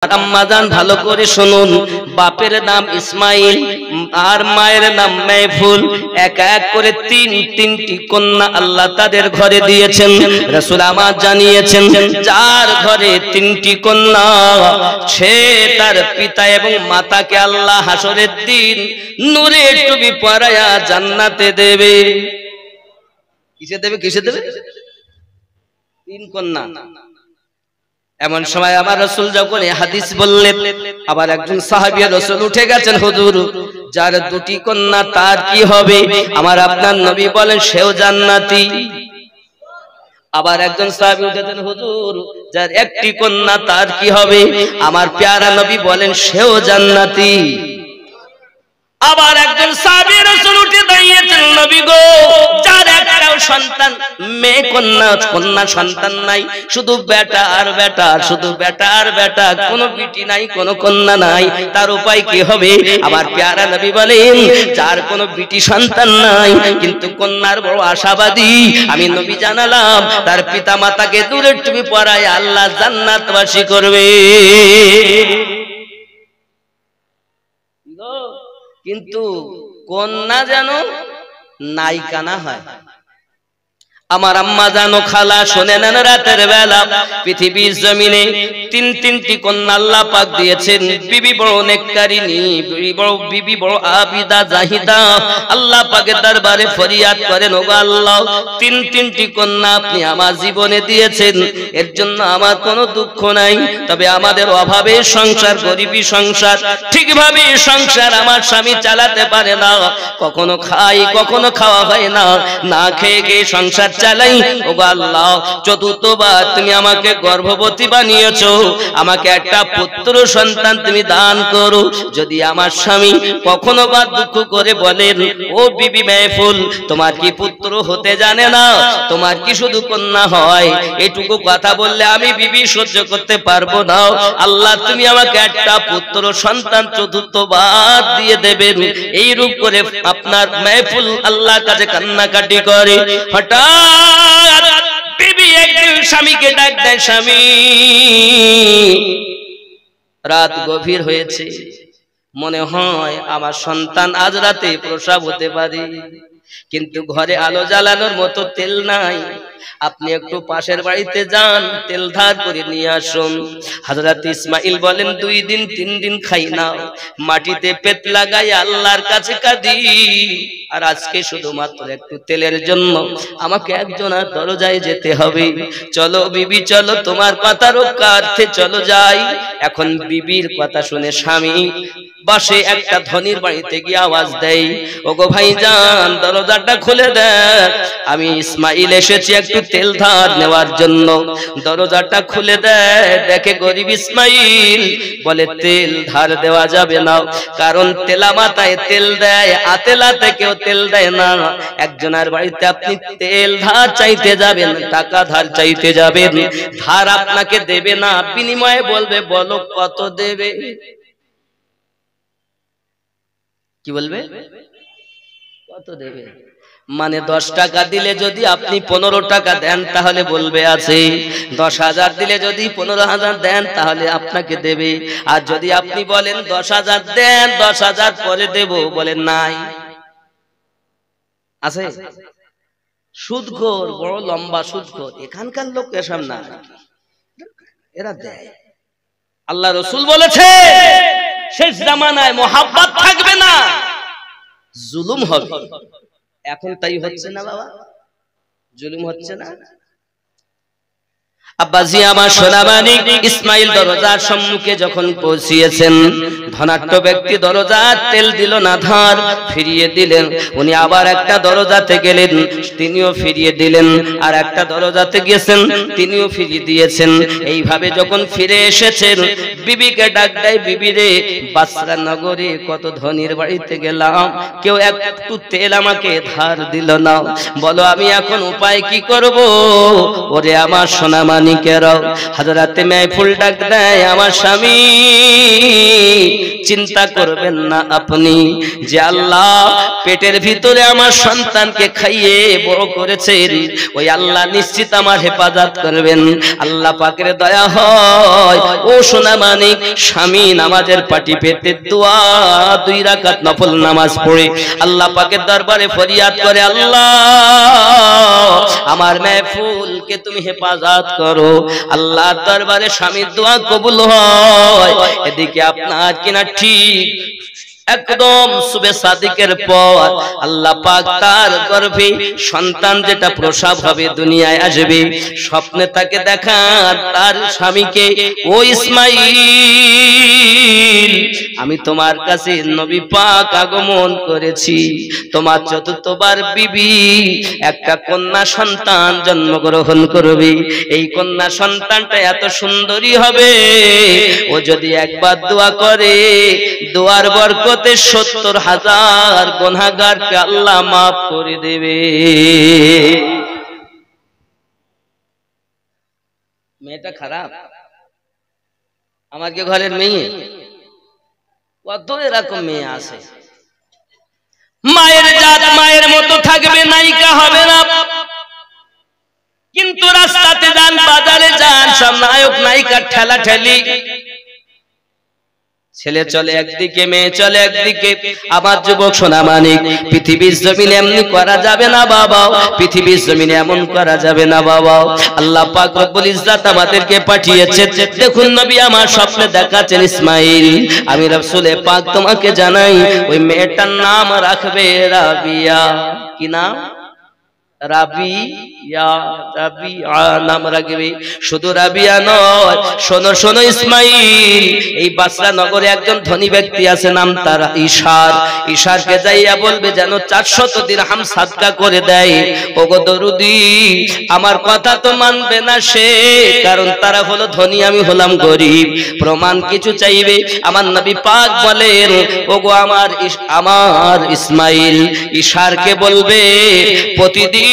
আম্মাজান ভালো করে শুনুন, বাপের নাম ইসমাইল আর মায়ের নাম মাহফুল। এক এক করে তিনটি কন্যা আল্লাহ তাদের ঘরে দিয়েছেন। রাসূল আমার জানিয়েছেন, যার ঘরে তিনটি কন্যা সে তার পিতা এবং মাতাকে আল্লাহ হাসরের দিন নূরের টুপি পরায়া জান্নাতে দেবে। কিসে দেবে? কিসে দেবে? তিন কন্যা। এমন সময় আমার রাসূল যখন এই হাদিস বললেন, আবার একজন সাহাবী রাসূল উঠে গেছেন, হুজুর যার দুটি কন্যা তার কি হবে? আমার আপনার নবী বলেন সেও জান্নাতি। আবার একজন সাহাবী উঠেছেন, হুজুর যার একটি কন্যা তার কি হবে? আমার প্যারা নবী বলেন সেও জান্নাতি। আবার একজন সাহাবী রাসূল উঠে দাঁড়িয়েছেন, নবী গো যার একটাও সন্তান মেয়ে কন্যা সন্তান নাই, শুধু বেটা আর বেটা, শুধু বেটা আর বেটা, কোনো বিটি নাই, কোনো কন্যা নাই, তার উপায় কি হবে? আমার প্যারা নবী বলেন যার কোনো বিটি সন্তান নাই কিন্তু কন্যার বড় আশাবাদী, আমি নবী জানালাম তার পিতা মাতাকে নূরের টুপি পরায় আল্লাহ জান্নাতবাসী করবে। কিন্তু কন্যা যেন নায়িকা না হয়। আমার আম্মা জানো খালা শুনে নেন, রাতের বেলা পৃথিবীর জমিনে তিনটি কন্যা আল্লাহ পাক দিয়েছেন। বিবি বড় নেককারিনী, বিবি বড় আবিদা জাহিদা। আল্লাহ পাকের দরবারে ফরিয়াদ করেন, ওগো আল্লাহ তিনটি কন্যা আপনি আমার জীবনে দিয়েছেন, এর জন্য আমার কোনো দুঃখ নাই, তবে আমাদের অভাবের সংসার, গরিবী সংসার, ঠিকভাবে সংসার আমার স্বামী চালাতে পারে না, কখনো খাই কখনো খাওয়া হয় না, না খেয়ে খেয়ে সংসার চালাই। ওগো আল্লাহ চতুর্থবার তুমি আমাকে গর্ভবতী বানিয়েছো, আমাকে একটা পুত্র সন্তান তুমি দান করো। যদি আমার স্বামী কখনো বা দুঃখ করে বলেন, ও বিবি মাহফুল তোমার কি পুত্র হতে জানে না, তোমার কি শুধু কন্যা হয়, এটুকু কথা বললে আমি বিবি সহ্য করতে পারবো না, আল্লাহ তুমি আমাকে একটা পুত্র সন্তান চতুর্থবার দিয়ে দেবেন। এই রূপ করে আপনার মাহফুল আল্লাহর কাছে কান্নাকাটি করে। হঠাৎ বিবি একদিন স্বামীকে ডাক দেয়, স্বামী রাত গভীর হয়েছে, মনে হয় আমার সন্তান আজ রাতে প্রসব হতে পারে, কিন্তু ঘরে আলো জ্বালানোর মতো তেল নাই, আপনি একটু পাশের বাড়িতে যান, তেল ধার করে নিয়ে আসুন। হযরত ইসমাইল বলেন 2 দিন 3 দিন খাই না, মাটিতে পেট লাগাই আল্লাহর কাছে কাঁদি, আর আজকে শুধুমাত্র একটু তেলের জন্য আমাকে একজনের দরজায় যেতে হবে। চলো বিবি চলো, তোমার কথা রক্ষার্থে চলো যাই। এখন বিবির কথা শুনে স্বামী বসে একটা ধনির বাড়িতে গিয়ে আওয়াজ দেয়, ওগো ভাইজান দরজাটা খুলে দেন, আমি ইসমাইল এসেছি একটু তেল ধার নেওয়ার জন্য। দরজাটা খুলে দেয়, দেখে গরিব ইসমাইল। বলে তেল ধার দেওয়া যাবে না, কারণ তেলা মাথায় তেল দেয়, আতেলাতে কেউ তেল দেয় না। একজনের বাড়িতে আপনি তেল ধার চাইতে যাবেন, টাকা ধার চাইতে যাবেন, ধার আপনাকে দেবে না, বিনিময়ে বলবে বলো কত দেবে। কি বলবে? কত দেবে? মানে 10 টাকা দিলে যদি আপনি 15 টাকা দেন তাহলে বলবে আছে, 10,000 দিলে যদি 15,000 দেন তাহলে আপনাকে দেবে। আর যদি আপনি বলেন 10,000 দেন, 10,000 পরে দেব, বলেন নাই। আছে সুদখোর, বড় লম্বা সুদখোর, এখানকার লোক এসব না, এরা দেয়। আল্লাহ রাসূল বলেছে শেষ জামানায় মোহাব্বত থাকবে না, জুলুম হবে। এখন তাই হচ্ছে না বাবা, জুলুম হচ্ছে না। আব্বাজি আমার সোনামানি ইসমাইল দরজার সম্মুখে যখন পৌঁছিয়েছেন, ধনাঢ্য ব্যক্তি দরজার তেল দিল না, ধার ফিরিয়ে দিলেন। উনি আবার একটা দরজাতে গেলেন, তিনিও ফিরিয়ে দিলেন, আর একটা দরজাতে গিয়েছেন, তিনিও ফিরিয়ে দিয়েছেন। এইভাবে যখন ফিরে এসেছেন, বিবিকে ডাক দেয়, বিবি রে বাসরা নগরে কত ধনির বাড়িতে গেলাম, কেউ একটু তেল আমাকে ধার দিল না, বলো আমি এখন উপায় কি করব? ওরে আমার সোনামানি সোনামানিকেরাও হযরতে মাহফুল ডাক দেয়, আমার স্বামী চিন্তা করবেন না আপনি যে আল্লাহ পেটের ভিতরে আমার সন্তানকে খাইয়ে বড় করেছেন, ওই আল্লাহ নিশ্চিত আমার হেফাজত করবেন। আল্লাহ পাকের দয়া হয় ও সোনামানিক স্বামী নামাজের পাটি পেতে দোয়া 2 রাকাত নফল নামাজ পড়ে আল্লাহ পাকের দরবারে ফরিয়াদ করে, আল্লাহ আমার মাহফুলকে তুমি হেফাজত করো। আল্লাহর দরবারে স্বামীর দোয়া কবুল হয়। এদিকে আপনার কিনা ঠিক একদম সুবে সাদিকের পর আল্লাহ পাক তার গর্ভে সন্তান যেটা প্রসব হবে দুনিয়ায় আসবে, স্বপ্নে তাকে দেখান তার স্বামীকে, ও ইসমাইল আমি তোমার কাছে নবী পাক আগমন করেছি, তোমার চতুর্থবার বিবি একটা কন্যা সন্তান জন্মগ্রহণ করবে। এই কন্যা সন্তানটা এত সুন্দরী হবে, ও যদি একবার দোয়া করে দোয়ার বরকতে 70,000 গুনাহগারকে আল্লাহ মাফ করে দেবে। মেয়েটা খারাপ, আমার কি ঘরের মেয়ে? কত এরকম মেয়ে আছে, মায়ের জাত মায়ের মতো থাকবে, নায়িকা হবে না, কিন্তু রাস্তাতে যান বাজারে যান সব নায়ক নায়িকার ঠেলা ঠেলি, ছেলে চলে একদিকে মেয়ে চলে একদিকে। আবার যুবক সোনামানিক পৃথিবীর জমিনে এমনি করা যাবে না বাবা, পৃথিবীর জমিনে এমন করা যাবে না বাবা। আল্লাহ পাক রব্বুল ইজ্জাত আমাদেরকে পাঠিয়েছে। দেখুন নবী আমার স্বপ্নে দেখাচ্ছেন, ইসমাইল আমি রাসূলে পাক তোমাকে জানাই ওই মেয়েটার নাম রাখবে রাবিয়া। কি নাম? রাবিয়া, রাবিয়া নাম রাখবে। শুধু রাবিয়া নয়, শোনো শোনো ইসমাইল, এই বাসরা নগরে একজন ধনী ব্যক্তি আছে নাম তার ইশার। ইশারকে যাইয়া বলবে যেন 400 দিরহাম সাদকা করে দেয়। ওগো দরুদি আমার কথা তো মানবে না সে, কারণ তারা হলো ধনী আমি হলাম গরিব। প্রমাণ কিছু চাইবে। আমার নবী পাক বলেন, ওগো আমার ইসমাইল ইশারকে বলবে প্রতিদিন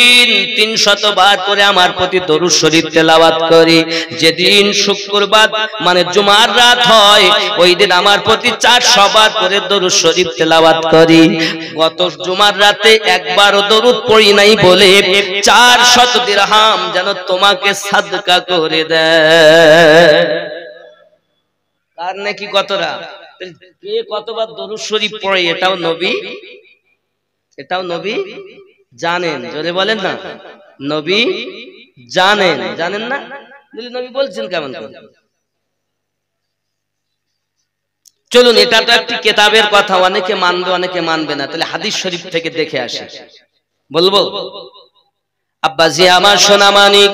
300 বার করে আমার প্রতি দরুদ শরীফ তেলাওয়াত করি। যেদিন শুক্রবার মানে জুমার রাত হয় ওই দিন আমার প্রতি 400 বার করে দরুদ শরীফ তেলাওয়াত করি। গত জুমার রাতে একবারও দরুদ পড়ি নাই বলে 400 দিরহাম যেন তোমাকে সাদকা করে দেয়। কার নাকি কতরা, কে কতবার দরুদ শরীফ পড়ে এটাও নবী জানেন। জোরে বলেন না, নবী জানেন। জানেন না নবী বলছেন কেমন করে? চলুন, এটা তো একটি কিতাবের কথা, অনেকে মানবে অনেকে মানবে না, তাহলে হাদিস শরীফ থেকে দেখে আসি। বলবো আব্বাজি আমার সোনামানিক,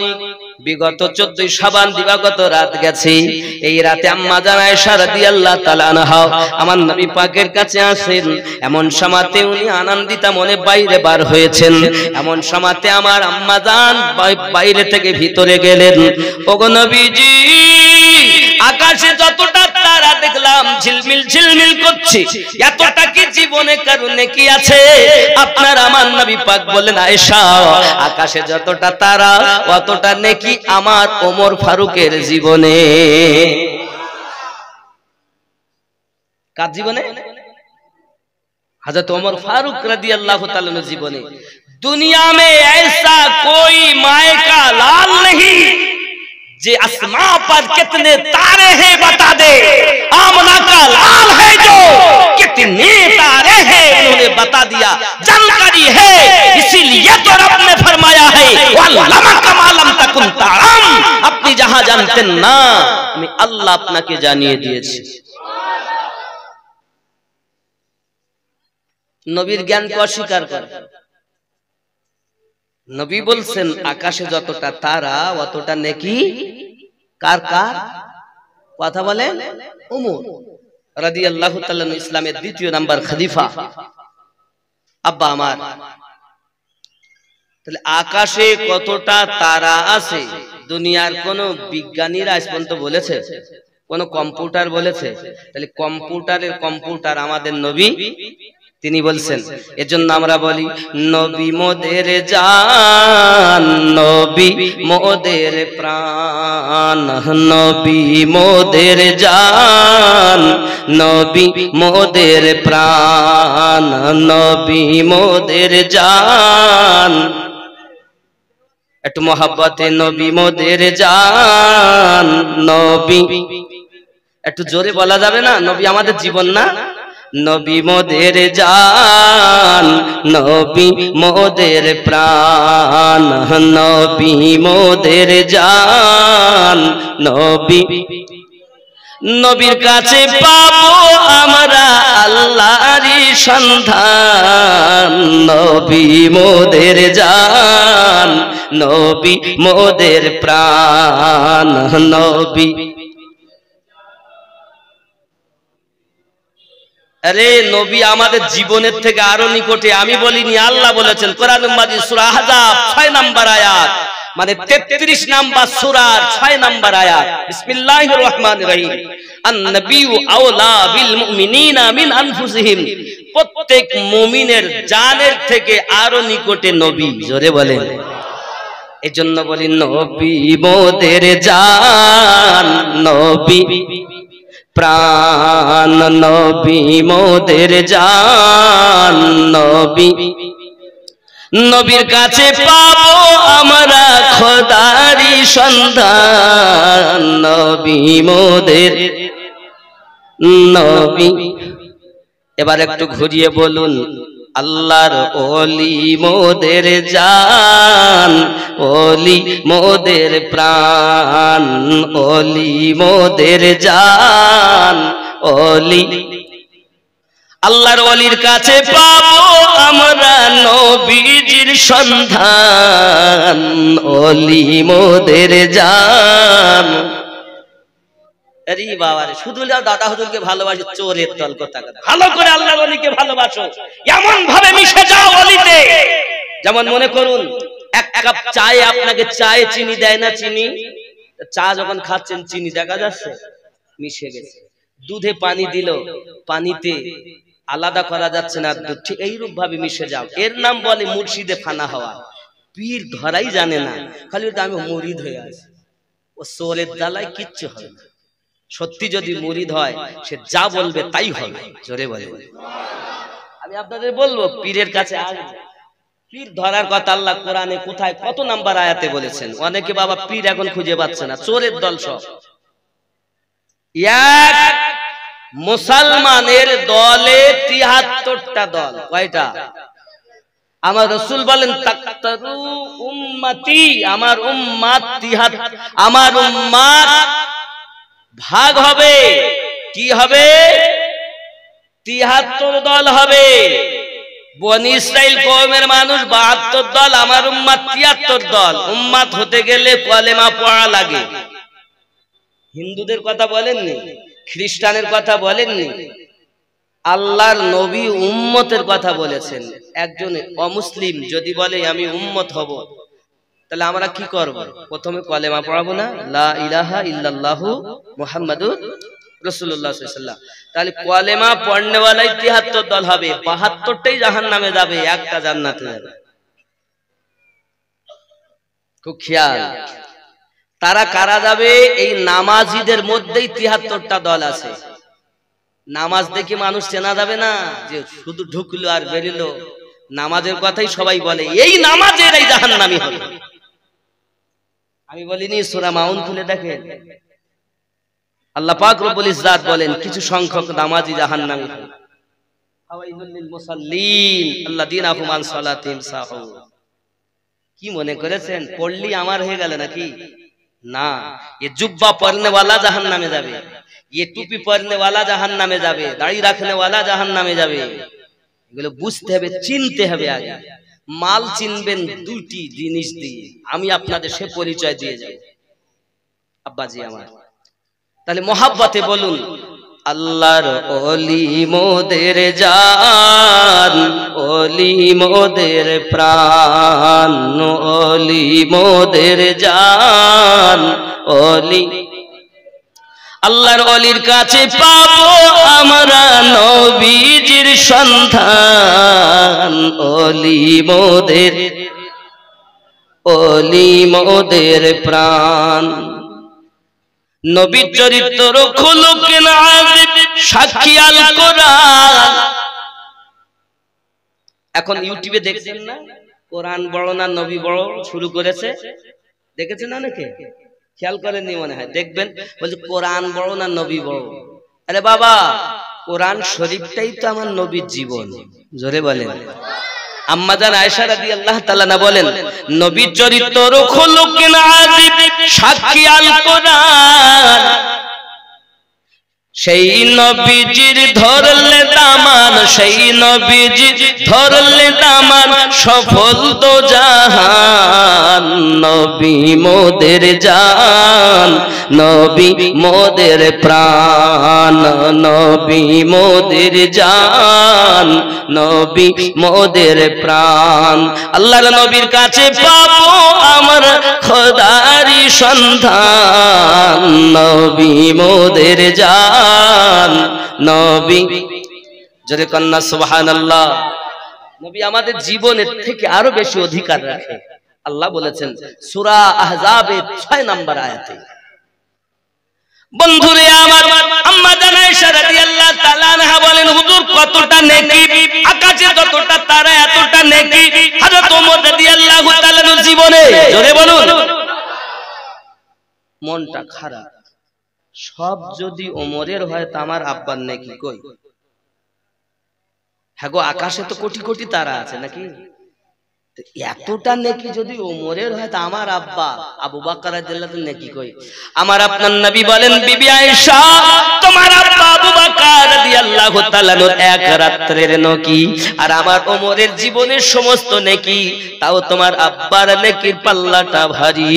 বিগত 14 শাবান দিবাগত রাত গেছে। এই রাতে আম্মা জান আয়েশা রাদিয়াল্লাহু তাআলা আনহা আমার নবী পাকের কাছে আসেন। এমন সময়তে উনি আনন্দিতা মনে বাইরে বার হয়েছেন। এমন সময়তে আমার আম্মা জান বাইরে থেকে ভিতরে গেলেন। ওগো নবীজি আকাশে যতটা তারা দেখলাম ঝিলমিল ঝিলমিল করছে, এতটা কি জীবনে কারণে কি আছে? আপনার আমার নবী পাক বলেন, আয়েশা আকাশে যতটা তারা অতটা নেকি আমার ওমর ফারুকের জীবনে। কার জীবনে? हजरत उमर फारूक रदियल्लाहु ताला अन्हु जीवने। दुनिया में ऐसा कोई माए का लाल नहीं जे आसमां पर कितने तारे हैं बता दे। आमना का लाल है जो कितने तारे हैं उन्होंने बता दिया, जानकारी है। इसीलिए तो रब ने फरमाया है वल्लमा कमा लम तकुन तारम, अपनी जहां जानते ना मैं अल्लाह अपना के जानिए दिएছি। নবীর জ্ঞানকে অস্বীকার করে। নবী বলছেন আকাশে যতটা তারা অতটা নেকি কার কার? কথা বলেন উমর রাদিয়াল্লাহু তাআলা ইসলামের দ্বিতীয় নাম্বার খলিফা। আব্বা আমার, তাহলে আকাশে কতটা তারা আছে দুনিয়ার কোন বিজ্ঞানীরা আজ পর্যন্ত বলেছে? কোন কম্পিউটার বলেছে? তাহলে কম্পিউটারের কম্পিউটার আমাদের নবী তিনি বলছেন, এজন্য আমরা বলি নবী মোদের জান, নবী মোদের প্রাণ, নবী মোদের জান, নবী মোদের প্রাণ, নবী মোদের জান। একটু মহব্বতে নবী মোদের জান, নবী, একটু জোরে বলা যাবে না? নবী আমাদের জীবন না? নবী মোদের জান, নবী মোদের প্রাণ, নবী মোদের জান, নবী। নবীর কাছে পাবো আমরা আল্লাহরই সন্ধান, নবী মোদের জান, নবী মোদের প্রাণ, নবী। আরে নবী আমাদের জীবনের থেকে আরো নিকটে। আমি বলিনি, আল্লাহ বলেছেন কোরআন মাজিদ সূরা আহজাব 6 নম্বর আয়াত, মানে 33 নম্বর সূরার 6 নম্বর আয়াত। বিসমিল্লাহির রহমানির রহিম। আন-নাবিয়্যু আওলা বিল মুমিনিনা মিন আনফুসিহিম। প্রত্যেক মুমিনের জানের থেকে আরো নিকটে নবী। জোরে বলেন। এজন্য বলি নবী মোদের জান, নবী প্রাণ, নবী মোদের জান, নবী। নবীর কাছে পাবো আমরা খোদারি সন্ধান, নবী মোদের, নবী। এবার একটু ঘুরিয়ে বলুন, আল্লাহর ওলি মোদের জান, ওলি মোদের প্রাণ, ওলি মোদের জান, ওলি। আল্লাহর ওলির কাছে পাবো আমরা নবীজির সন্ধান, ওলি মোদের জান। আরে বাবা রে, শুধু দাদা হুজুরকে ভালোবাসো, চোরের দল কথা। ভালো করে আল্লাহর ওলিকে ভালোবাসো, এমন ভাবে মিশে যাও ওলিতে। যেমন মনে করুন এক কাপ চায়ে আপনাকে চায়ে চিনি দেয় না, চিনি, চা যখন খাচ্ছেন চিনি দেখা যাচ্ছে মিশে গেছে। দুধে পানি দিল, পানিতে আলাদা করা যাচ্ছে না দুধ, ঠিক এইরূপ ভাবে মিশে যাও। এর নাম বলে মুর্শিদে ফানা হওয়া। পীর ধরাই জানে না, খালি আমি মুরিদ হয়ে আছি। ও সোরের জ্বালায় কিচ্ছু হবে না। সত্যি যদি মুরিদ হয় সে যা বলবে তাই হবে। জোরে বলে। আমি আপনাদের বলবো পীরের কাছে আসবে। পীর ধরার কথা আল্লাহ কোরআনে কোথায় কত নাম্বার আয়াতে বলেছেন। অনেকে বাবা পীর এখন খুঁজে পাচ্ছে না, চোরের দল সব। এক মুসলমানের দলে ৭৩টা দল। কয়টা? আমার রাসূল বলেন তাকতারু উম্মতি, আমার উম্মাত ৭৩, আমার উম্মাত ভাগ হবে। কি হবে? ৭৩ দল হবে। বনি ইসরাইল কওমের মানুষ ৭২ দল, আমার উম্মাত ৭৩ দল। উম্মাত হতে গেলে কলেমা পড়া লাগে। হিন্দুদের কথা বলেননি, খ্রিস্টানের কথা বলেননি, আল্লাহর নবী উম্মতের কথা বলেছেন। একজন অমুসলিম যদি বলে আমি উম্মত হব, তাহলে আমরা কি করব? প্রথমে কলেমা পড়াবো না, লা ইলাহা ইল্লাল্লাহু মুহাম্মাদুর রাসূলুল্লাহ সাল্লাল্লাহু আলাইহি ওয়াসাল্লাম। তাহলে কলেমা পড়নেওয়ালাই ৭৩ দল হবে, ৭২টাই জাহান্নামে যাবে, একটা জান্নাতে যাবে। খুব খেয়াল। তারা কারা যাবে? এই নামাজিদের মধ্যেই ৭৩টা দল আছে। নামাজ দেখে মানুষ চেনা যাবে না যে শুধু ঢুকলো আর বেরিলো। নামাজের কথাই সবাই বলে, এই নামাজের এই জাহান্নামী হবে। আমি বলিনি? সূরা মাউন খুলে দেখেন, আল্লাহ পাক রব্বুল ইজ্জাত বলেন কিছু সংখ্যক নামাজি জাহান্নামী হবে। ফাওয়াইলুল লিল মুসাল্লিন আল্লাযীনা হুম আন সালাতিহিম সাহুন। কি মনে করেছেন পড়লি আমার হয়ে গেল নাকি? না, ये जुब्बा पहनने वाला जहन्नम में जावे, ये टुपी पहनने वाला जहन्नम में जावे, दाढ़ी रखने वाला जहन्नम में जावे। এগুলো বুঝতে হবে, চিনতে হবে। আগে মাল চিনবেন দুটি জিনিস দিয়ে। আমি আপনাদের সে পরিচয় দিয়ে যাব আব্বাজি আমার। তাহলে মহব্বতে বলুন, আল্লাহর ওলি মোদের জান, ওলি মোদের প্রাণ, ওলি মোদের জান, ওলি। আল্লাহর ওলির কাছে পাবো আমরা নবীজির সন্ধান। ওলি মোদের প্রাণ। নবীর চরিত্র খুলুকিন আজিব সাক্ষী আল কোরআন। এখন ইউটিউবে দেখছেন না, কোরআন বড় না নবী বড় শুরু করেছে, দেখেছেন অনেকে? খেয়াল করেননি মনে হয়, দেখবেন বলছে কোরআন বড় না নবী বড়। আরে বাবা, কোরআন শরীফটাই তো আমার নবীর জীবন। জোরে বলেন। আম্মা জান আয়েশা রাদিয়াল্লাহু তাআলা না বলেন, নবীর চরিত্র খুলুকিন আজিব সাক্ষী আল কোরআন। সেই নবীজির ধরলে দামান, সেই নবীজির ধরলে দামান, সফল তো জাহান। নবী মোদের জান, নবী মোদের প্রাণ, নবী মোদের জান, নবী মোদের প্রাণ। আল্লাহর নবীর কাছে পাবো আমার খোদারি সন্ধান। নবী মোদের জান, নবী। যদি কন্যা সুবহানাল্লাহ। নবী আমাদের জীবনের থেকে আরো বেশি অধিকার রাখে। আল্লাহ বলেছেন সূরা আহজাবের 6 নম্বর আয়াতে। বন্ধুরে আমার, আম্মা জান আয়েশা রাদিয়াল্লাহু তাআলা আনহা বলেন, হুজুর কতটা নেকি, আকাশে যতটা তারা এতটা নেকি হযরত ওমর রাদিয়াল্লাহু তাআলার জীবনে। জোরে বলুন। মনটা খারাপ, সব যদি ওমরের হয় তা আমার আব্বার নেকি কই? হ্যাঁ গো, আকাশে তো কোটি কোটি তারা আছে নাকি? এতটা নেকি যদি ওমরের হয় তা আমার আব্বা আবু বকর রাদিয়াল্লাহু নেকি কই? আমার আপনার নবী বলেন, বিবি আয়েশা, তোমার আব্বা আবু বকর রাদিয়াল্লাহু তাআলা এক রাত্রের নেকি আর আমার ওমরের জীবনের সমস্ত নেকি, তাও তোমার আব্বার নেকির পাল্লাটা ভারী।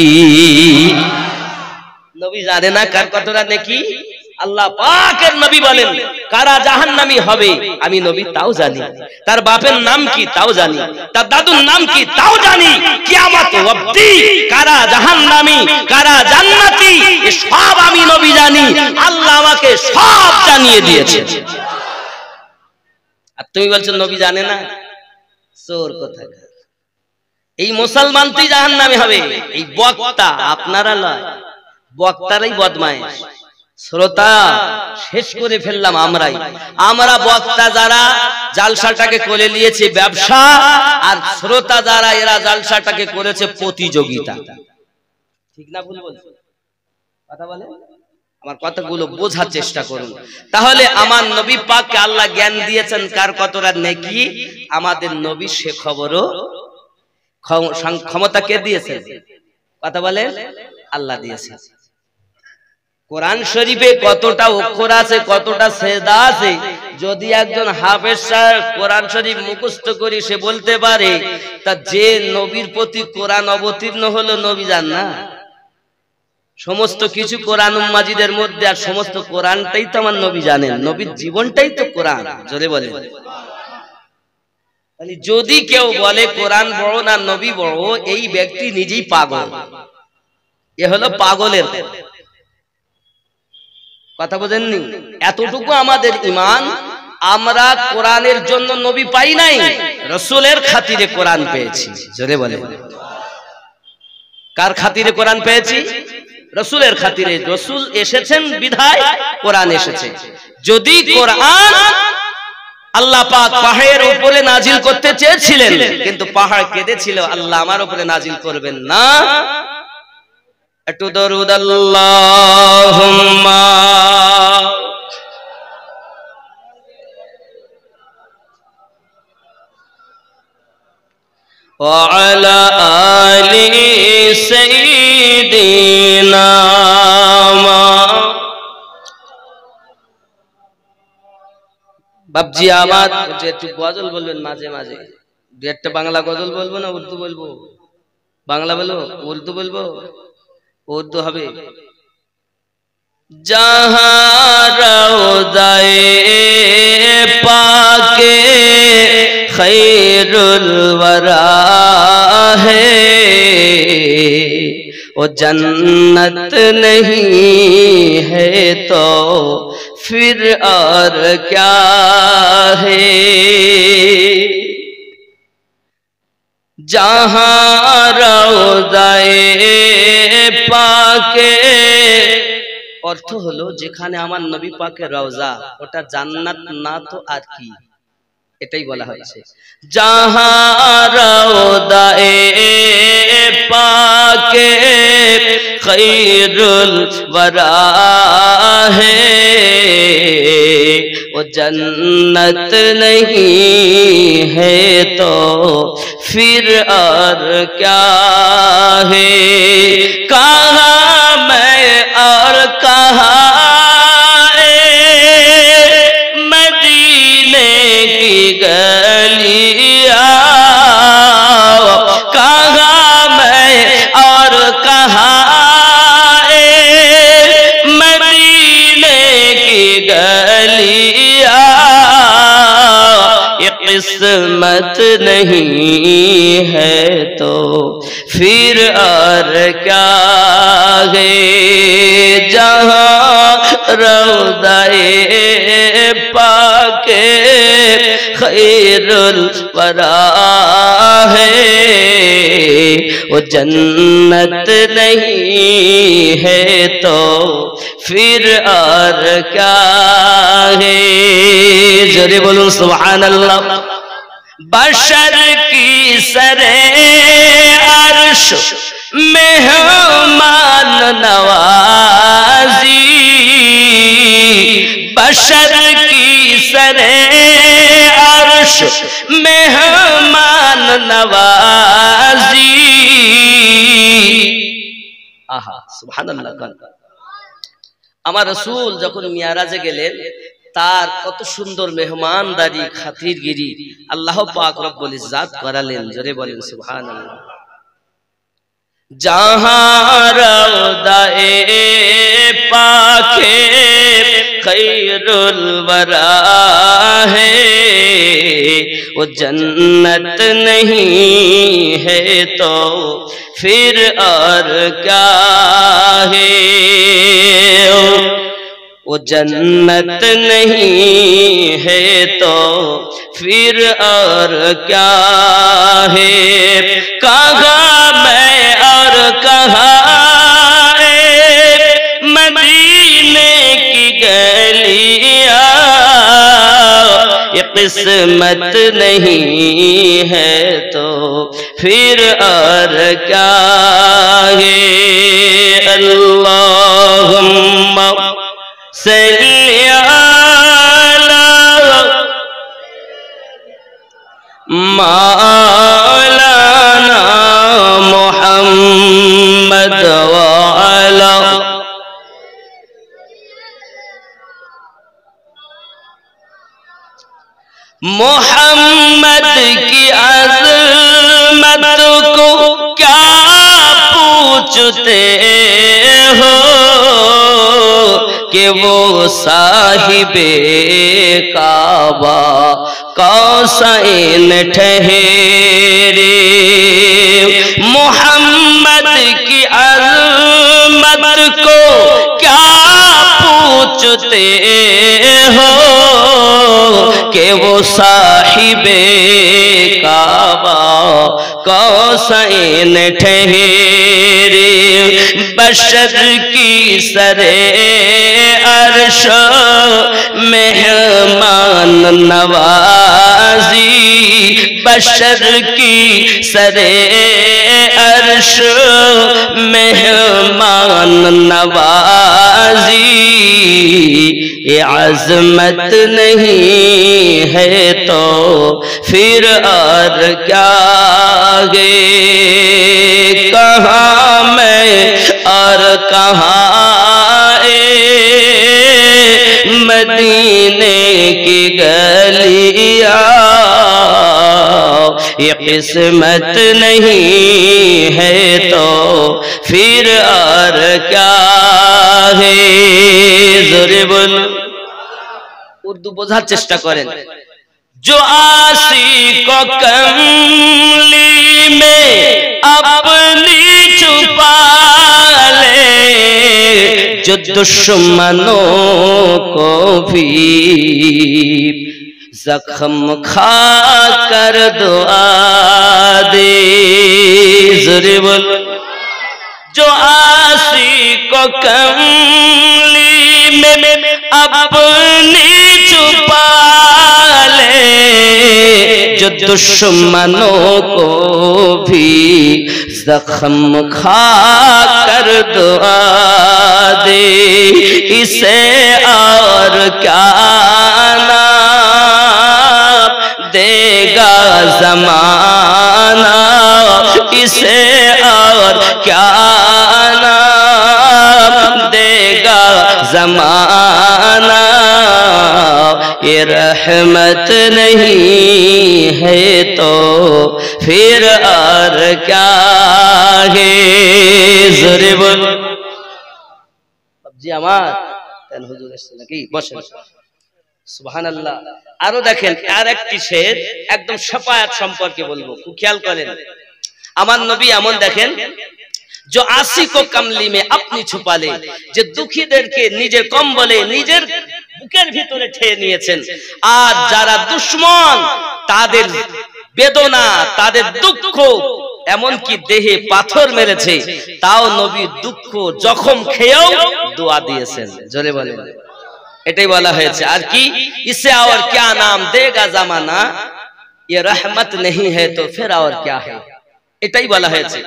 নবী জানে না কার কতটা নেকি? আল্লাহ পাকের নবী বলেন, কারা জাহান্নামী হবে আমি নবী তাও জানি, তার বাপের নাম কি তাও জানি, তার দাদুর নাম কি তাও জানি। কিয়ামত অবধি কারা জাহান্নামী কারা জান্নাতি এ সব আমি নবী জানি। আল্লাহ আমাকে সব জানিয়ে দিয়েছে। আর তুমি বলছো নবী জানে না? চোর কোথাকার। এই মুসলমানই জাহান্নামী হবে, এই বক্তা আপনারা নয়, বক্তারাই বদমাইশ। শ্রোতা শেষ করে ফেললাম আমরাই। আমরা বক্তা যারা জালসাটাকে করে নিয়েছে ব্যবসা, আর শ্রোতা যারা এরা জালসাটাকে করেছে প্রতিযোগিতা। ঠিক না ভুল বলছি? কথা বলে, আমার কথাগুলো বোঝার চেষ্টা করুন। তাহলে আমার নবী পাককে আল্লাহ জ্ঞান দিয়েছেন কার কতটা নেকি, আমাদের নবী সে খবরও ক্ষমতা কে দিয়েছেন? কথা বলে, আল্লাহ দিয়েছেন। কোরআন শরীফে কতটা অক্ষর আছে, কতটা সেজদা আছে, যদি একজন হাফেজ সাহেব কোরআন শরীফ মুখস্থ করে সে বলতে পারে, তা যে নবীর প্রতি কোরআন অবতীর্ণ হলো নবী জান না? সমস্ত কিছু কোরআন মাজিদের মধ্যে, আর সমস্ত কোরআনটাই তো আমার নবী জানেন। নবীর জীবনটাই তো কোরআন। জোরে বলে। যদি কেউ বলে কোরআন বড় না নবী বড়, এই ব্যক্তি নিজেই পাগল। এ হলো পাগলের কথা। বোঝেননি? এতটুকু আমাদের ঈমান, আমরা কোরআনের জন্য নবী পাই নাই, রাসূলের খাতিরে কোরআন পেয়েছি। জোরে বলে। কার খাতিরে কোরআন পেয়েছি? রাসূলের খাতিরে। রাসূল এসেছেন বিধায় কোরআন এসেছে। যদি কোরআন আল্লাহ পাক পাহাড়ের উপরে নাজিল করতে চেয়েছিলেন, কিন্তু পাহাড় কেঁদেছিল, আল্লাহ আমার উপরে নাজিল করবেন না। একটু দরুদ আল্লাহুম্মা ওয়া আলা আলি সাইয়্যিদিনা। বাবজি আমার একটু গজল বলবেন মাঝে মাঝে, দু একটা বাংলা গজল বলবো না উর্দু বলবো? বাংলা বলবো, উর্দু বলবো? উর্দু হবে। जहाँ रौज़ाए पाके खैरुल वरा है, ओ जन्नत नहीं है तो फिर और क्या है। जहां রওজায়ে পাকে, অর্থ হলো যেখানে আমার নবী পাকের রওজা, ওটা জান্নাত না তো আর কি, এটাই বলা হয়েছে। जहां রওজায়ে পাকে खैरुल वरा है, वो जन्नत नहीं है तो फिर और क्या है। कहाँ मैं और कहाँ मदीने की गलियां, कहाँ मैं और कहाँ किस्मत नहीं है तो फिर और क्या है। जहां रौज़ाए पाके खैरुल वरा है, वो जन्नत नहीं है तो फिर और क्या है। जोरे बोलूं सुभान अल्लाह। बशर की सरे अर्श मेहमान नवाजी, बशर की सरे अर्श मेहमान नवाजी। आहा सुबहानाल्लाह। আমার রাসূল যখন মিয়ারাজে গেলেন, তার কত সুন্দর মেহমানদারি খাতিরগিরি আল্লাহ পাক রব্বুল ইজ্জাত করালেন। জোরে বলেন সুবহানাল্লাহ। जहां रौज़ाए पाके खैरुल वरा है, वो जन्नत नहीं है तो फिर और क्या है। वो जन्नत नहीं है तो फिर और क्या है। कहाँ मैं और कहाँ मदीने की गलियां, ये किस्मत नहीं है तो फिर और क्या है। अल्लाहुम्मा सल्ली अला मौलाना मुहम्मद व अला मोहम्मद की अज़मत को क्या पूछते हो कि वो साहिबे काबा कौसैन ठहरे। मोहम्मद की अज़मत को क्या पूछते हो कि वो साहिबे काबा कौसैन ठहरे। बशर की सरे अर्श मेहमान नवाजी, बशर की सरे अर्श मेहमान नवाजी। ये अज़मत नहीं है तो फिर और क्या है। कहाँ मैं और कहाँ मदीने की गलियां, ये किस्मत नहीं है तो फिर और क्या है। जोरे बोल। उर्दू बोझार चेष्टा करें। जो आशिक को कमली में अपनी छुपा जो दुश्मनों को भी जख्म खा कर दुआ दे। ज़ोरे बोल। जो आसी को कमली में अपनी छुपा ले, जो दुश्मनों को भी जख्म खा कर दुआ दे, इसे और क्या नाम देगा ज़माना, इसे और क्या नाम देगा ज़माना। ये रहमत नहीं है तो फिर और क्या है। ज़ोरे बोल। जी আমার তেন হুজুর এসেছে নাকি? বসেন। সুবহানাল্লাহ। আরো দেখেন আর একটি শের একদম শাফায়াত সম্পর্কে বলবো, খুব খেয়াল করেন। আমার নবী এমন দেখেন, जो आसी को कमली में अपनी छुपा ले, যে দুঃখীদেরকে নিজের কম্বলে নিজের বুকের ভিতরে ঠেয়ে নিয়েছেন। আর যারা দুশমন তাদের বেদনা তাদের দুঃখ এমনকি দেহে পাথর মেরেছে, তাও নবী দুঃখ জখম খেয়েও দোয়া দিয়েছেন। জোরে বলেন। এটাই বলা হয়েছে। আর কি? ইসে और क्या नाम देगा जमाना, ये रहमत नहीं है तो फिर और क्या है। এটাই বলা হয়েছে।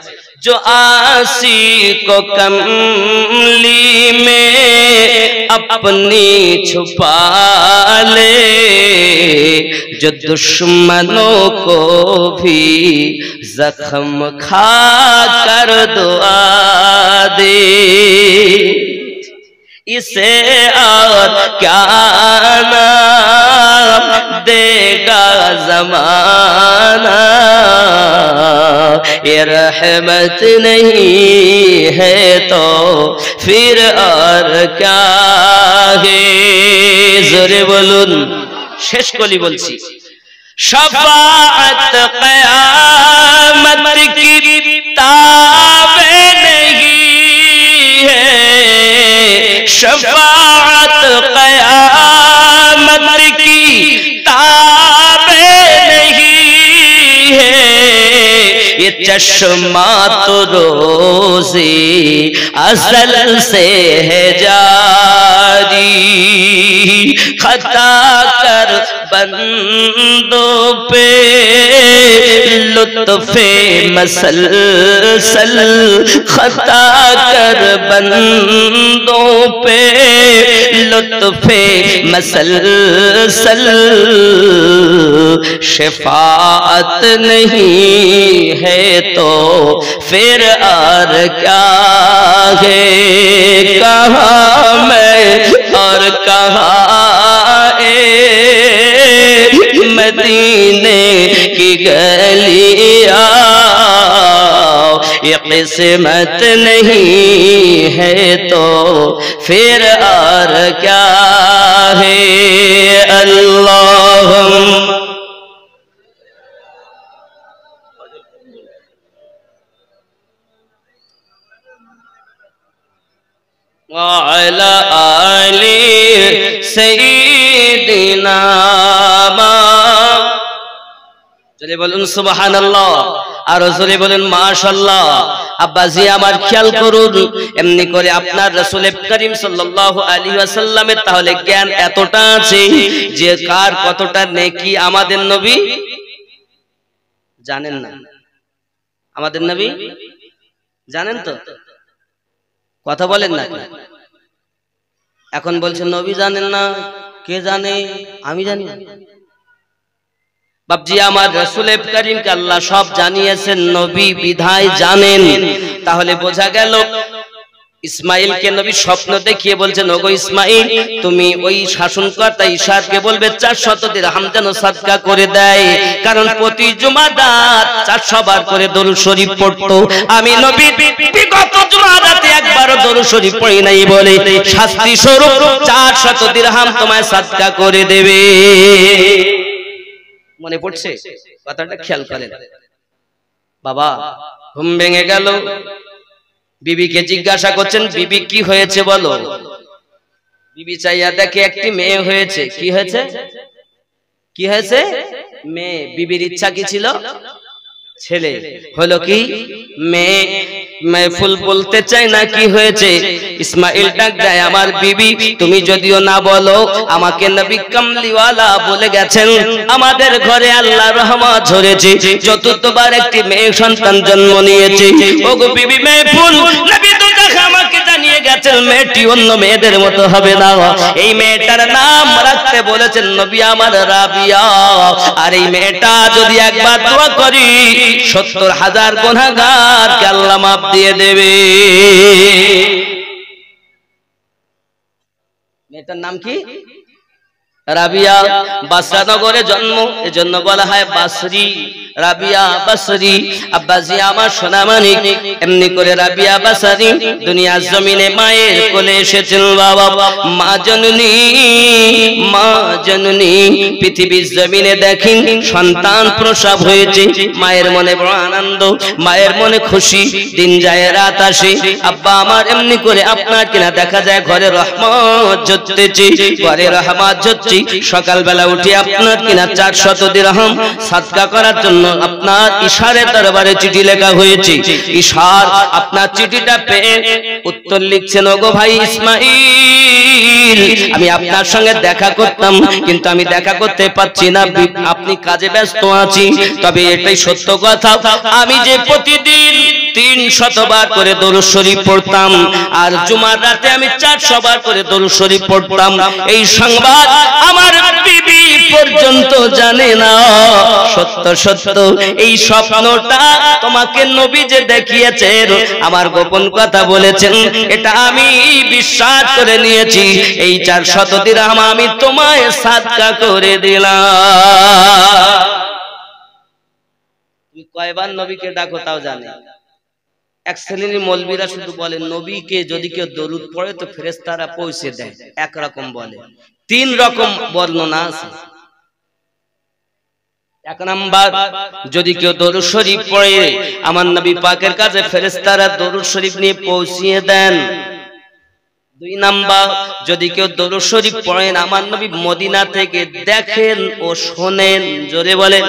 जो आसी को कमली में अपनी छुपा ले, जो दुश्मनों को भी जख्म खा कर दुआ दे, इसे और क्या नाम देगा ज़माना। ये रहमत नहीं है तो फिर और क्या है। ज़ोरे बोलुन। शेष कली बोलছি। शफाअत क़यामत की ताबे नहीं है, शफाअत क़यामत की ताबे नहीं है। ये चश्मा तो रोज़े अज़ल से है जारी, खता कर बंदों पे लुत्फ़े मसलसल, खता कर बंदों पे लुत्फ़े मसलसल। शफाअत नहीं है तो फिर और क्या है। कहाँ मैं और कहाँ मदीने की गलियां, ये किस्मत नहीं है तो फिर और क्या है। अल्लाहुम्मा वाला आले सय्यिदिना। জোরে বলুন সুবহানাল্লাহ। আর জোরে বলুন মাশাআল্লাহ। আব্বাজি আমার খেয়াল করুন, এমনি করে আপনার রাসূল করিম সাল্লাল্লাহু আলাইহি ওয়াসাল্লামের তাহলে জ্ঞান এতটা আছে যে কার কতটা নেকি আমাদের নবী জানেন না। আমাদের নবী জানেন তো? কথা বলেন না। এখন বলছেন নবী জানেন না, কে জানে? আমি জানি। বাপজি আমার রাসূল করিমকে আল্লাহ সব জানিয়েছেন, নবী বিধায় জানেন। তাহলে বোঝা গেল ইসমাইলকে নবী স্বপ্ন দেখিয়ে বলছেন, ওগো ইসমাইল তুমি ওই শাসনকর্তা ইশাকে বলবে 400 দিরহাম যেন সাদকা করে দেয়, কারণ প্রতি জুমাদাত 400 বার করে দরুদ শরীফ পড়তো। আমি নবী বিগত জুমাদাতে একবারও দরুদ শরীফ পড়ি নাই বলে শাস্তি স্বরূপ 400 দিরহাম তোমায় সাদকা করে দেবে। মনে পড়ছে? কথাটা খেয়াল করেন। বাবা ঘুম ভেঙে গেল, বিবিকে জিজ্ঞাসা করছেন, বিবি কি হয়েছে বলো। বিবি চাইয়া দেখে একটি মেয়ে হয়েছে। কি হয়েছে? কি হয়েছে? মেয়ে। বিবির ইচ্ছা কি ছিল? ছেলে। হলো কি? মেয়ে। ফুল বলতে চাই না কি হয়েছে। ইসমাইল ডাক দেয়, আমার বিবি তুমি যদিও না বলো, আমাকে নবী কামলিওয়ালা বলে গেছেন আমাদের ঘরে আল্লাহর রহমত ঝরেছে, চতুর্থবার একটি মেয়ে সন্তান জন্ম নিয়েছে। ওগো বিবি মেহফুল, নবী তো আমাকে জানিয়ে গেছেন মেয়েটি অন্য মেয়েদের মতো হবে না। এই মেয়েটার নাম রাখতে বলেছেন নবী আমার রাবিয়া। আর এই মেয়েটা যদি একবার দোয়া করি ৭০,০০০ গুনাহগারকে আল্লাহ মাফ দিয়ে দেবে। মেয়েটার নাম কি? রাবিয়া। বাসরা নগরে জন্ম, এজন্য বলা হয় বাসরি। রাবিয়া বাসরি। আব্বাজি আমার সোনামানিক, এমনি করে রাবিয়া বাসরি দুনিয়ার জমিনে মায়ের কোলে এসেছেন বাবা। মা জননী, মা জননী পৃথিবীর জমিনে দেখেন সন্তান প্রসব হয়েছে, মায়ের মনে বড় আনন্দ, মায়ের মনে খুশি। দিন যায় রাত আসে, আব্বা আমার এমনি করে আপনার কিনা দেখা যায় ঘরে রহমত ঝরতেছে, ঘরে রহমত ঝরছে। সকালবেলা উঠে আপনার কিনা ৪০০ দিরহাম সাদকা করার জন্য আপনার ইশারে দরবারে চিঠি লেখা হয়েছে। ইশার আপনার চিঠিটা পেয়ে উত্তর লিখছেন, ওগো ভাই ইসমাইল, আমি আপনার সঙ্গে দেখা করতাম কিন্তু আমি দেখা করতে পারছি না, আপনি কাজে ব্যস্ত আছি। তবে এটাই সত্য কথা, আমি যে প্রতিদিন ৩০০ বার করে দরুদ শরীফ পড়তাম আর জুমার রাতে আমি ৪০০ বার করে দরুদ শরীফ পড়তাম, এই সংবাদ আমার বিবি পর্যন্ত জানে না। সত্য সত্য এই স্বপ্নটা তোমাকে নবী যে দেখিয়েছেন, আমার গোপন কথা বলেছেন, এটা আমি বিশ্বাস করে নিয়েছি। এই ৪০০ দিরহাম আমি তোমায় সাদকা করে দিলাম। তুমি কয়বার নবীকে ডাকো তাও জানে। এক শ্রেণীর মৌলবীরা শুধু বলে নবীকে যদি কেউ দরুদ পড়ে তো ফেরেশতারা পৌঁছে দেয়, একরকম বলে। ৩ রকম বর্ণনা আছে। ১ নাম্বার, যদি কেউ দরুদ শরীফ পড়ে আমার নবী পাকের কাছে ফেরেশতারা দরুদ শরীফ নিয়ে পৌঁছিয়ে দেন। ২ নাম্বার, যদি কেউ দরুদ শরীফ পড়েন আমার নবী মদিনা থেকে দেখেন ও শোনেন, জোরে বলেন।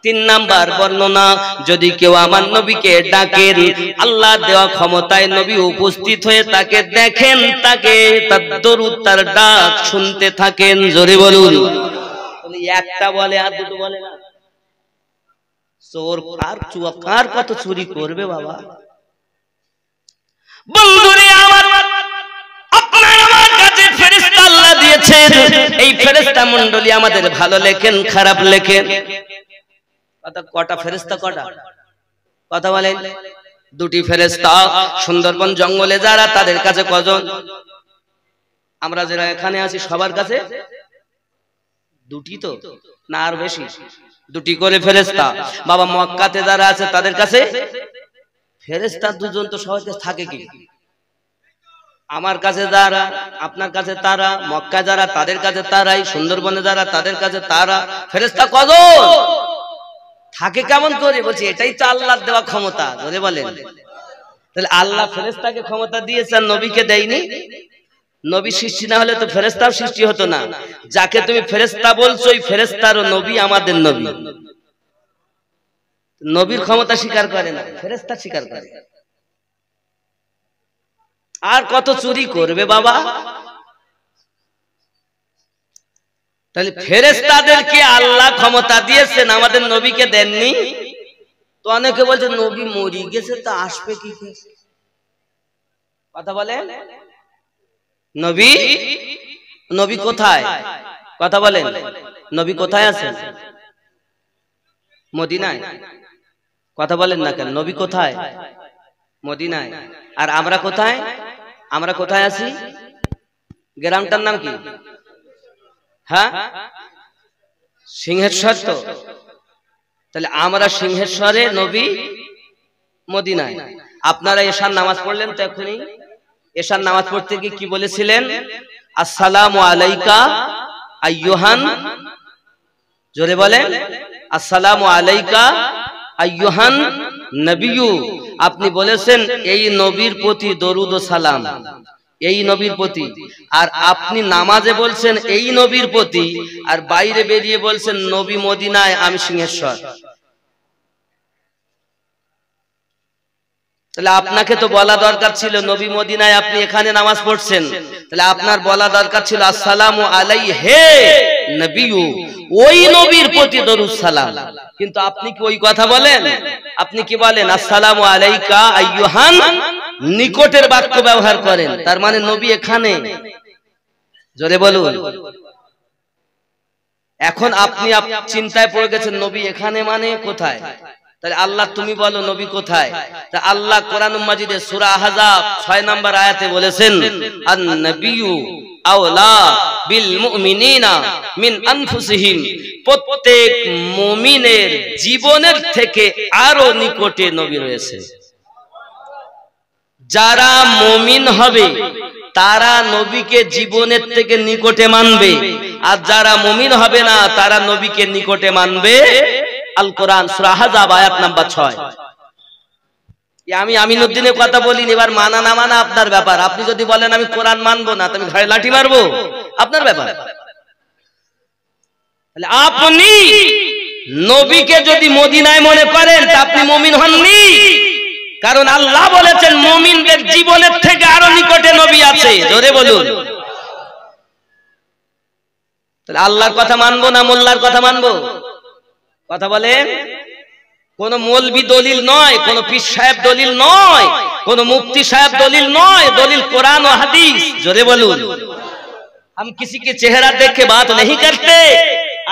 ৩ নাম্বার বর্ণনা, যদি কেউ আমার নবীকে ডাকেন আল্লাহ দেওয়া ক্ষমতায় নবী উপস্থিত হয়ে তাকে দেখেন, তাকে তার দরুদ তার ডাক শুনতে থাকেন, জোরে বলুন। একটা বলে আর দুটো বলে না। চোর কার কত চুরি করবে বাবা। বন্ধুরে আমার, আপনার আমার কাছে ফেরেশতা আল্লাহ দিয়েছেন, এই ফেরেশতা মণ্ডলী আমাদের ভালো লেখেন খারাপ লেখেন। কটা ফেরেশতা? কটা কথা বলেন? 2টি ফেরেশতা। সুন্দরবন জঙ্গলে যারা তাদের কাছে কজন? আমরা যারা এখানে আছি সবার কাছে 2টি তো না আর বেশি? 2টি করে ফেরেশতা। বাবা মক্কাতে যারা আছে তাদের কাছে ফেরেশতা 2জন তো সবাই থাকে কি? আমার কাছে যারা, আপনার কাছে তারা, মক্কা যারা তাদের কাছে তারাই, সুন্দরবনে যারা তাদের কাছে তারা। ফেরেশতা কজন থাকে কেমন করে? বলছি এটাই তো আল্লাহর দেওয়া ক্ষমতা, ধরে বলেন। তাহলে আল্লাহ ফেরেশতাকে ক্ষমতা দিয়েছেন, নবীকে দেয়নি। নবী সৃষ্টি না হলে তো ফেরেশতাও সৃষ্টি হতো না। যাকে তুমি ফেরেশতা বলছো ওই ফেরেশতারও নবী আমাদের নবী। নবীর ক্ষমতা স্বীকার করে না, ফেরেশতা স্বীকার করে। আর কত চুরি করবে বাবা। তাহলে ফেরেশতাদেরকে আল্লাহ ক্ষমতা দিয়েছেন, আমাদের নবীকে দেননি। তো অনেকে বলছে নবী মরে গেছে তা আসবে কি? কথা বলেন। নবী, নবী কোথায়? কথা বলেন। নবী কোথায় আছেন? মদিনায়। কথা বলেন না কেন? নবী কোথায়? মদিনায়। আর আমরা কোথায়? আমরা কোথায় আছি? গ্রামটার নাম কি? হ্যাঁ, সিংহেশ্বর। তো তাহলে আমরা সিংহেশ্বরে, নবী মদিনায়। আপনারা এশার নামাজ পড়লেন তো এখনই। এশার নামাজ পড়তে গিয়ে কি বলেছিলেন? আসসালামু আলাইকা আইয়ুহান, জোরে বলেন, আসসালামু আলাইকা আইয়ুহান নবিয়্যু, আপনি বলেছেন এই নবীর প্রতি দরুদ ও সালাম, এই নবীর প্রতি। আর আপনি নামাজে বলছেন এই নবীর প্রতি, আর বাইরে বেরিয়ে বলছেন নবী মদিনায় আমি সিংহেশ্বর। তাহলে আপনাকে তো বলা দরকার ছিল নবী মদিনায়, আপনি এখানে নামাজ পড়ছেন, তাহলে আপনার বলা দরকার ছিল আসসালামু আলাইহি নবিয়্যু, ওই নবীর প্রতি দরুদ সালাম। কিন্তু আপনি কি ওই কথা বলেন? আপনি কি বলেন আসসালামু আলাইকা আইয়ুহান, নিকটের বাক্য ব্যবহার করেন, তার মানে নবী এখানে। জোরে বলুন। এখন আপনি চিন্তায় পড়ে গেছেন নবী এখানে মানে কোথায়? তাহলে আল্লাহ তুমি বলো নবী কোথায়? তা আল্লাহ কোরআন মাজিদে সূরা আহজাব 6 নম্বর আয়াতে বলেছেন আন নবিয়্যু আওলা বিল মুমিনিনা মিন আনফুসিহিম, প্রত্যেক মুমিনের জীবনের থেকে আরো নিকটে নবী রয়েছে। যারা মুমিন হবে তারা নবীকে জীবনের থেকে নিকটে মানবে, আর যারা মুমিন হবে না তারা নবীকে নিকটে মানবে। আল কোরআন সূরা আহজাব আয়াত নাম্বার 6। আমি আমিনউদ্দিনের কথা বলিনি, এবার মানা না মানা আপনার ব্যাপার। আপনি যদি বলেন আমি কোরআন মানবো না, তুমি ঘাড়ে লাঠি মারবো, আপনার ব্যাপার। তাহলে আপনি নবীকে যদি মদিনায় মনে করেন তা আপনি মুমিন হননি, কারণ আল্লাহ বলেছেন মুমিনদের জীবনের থেকে আরো নিকটে নবী আছে। জোরে বলুন। তাহলে আল্লাহর কথা মানবো না মোল্লার কথা মানবো? কথা বলেন। কোন মৌলবি দলিল নয়, কোন পীর সাহেব দলিল নয়, কোন মুফতি সাহেব দলিল নয়, দলিল কোরআন ও হাদিস। জোরে বলুন। हम किसी के चेहरा देख के बात नहीं करते,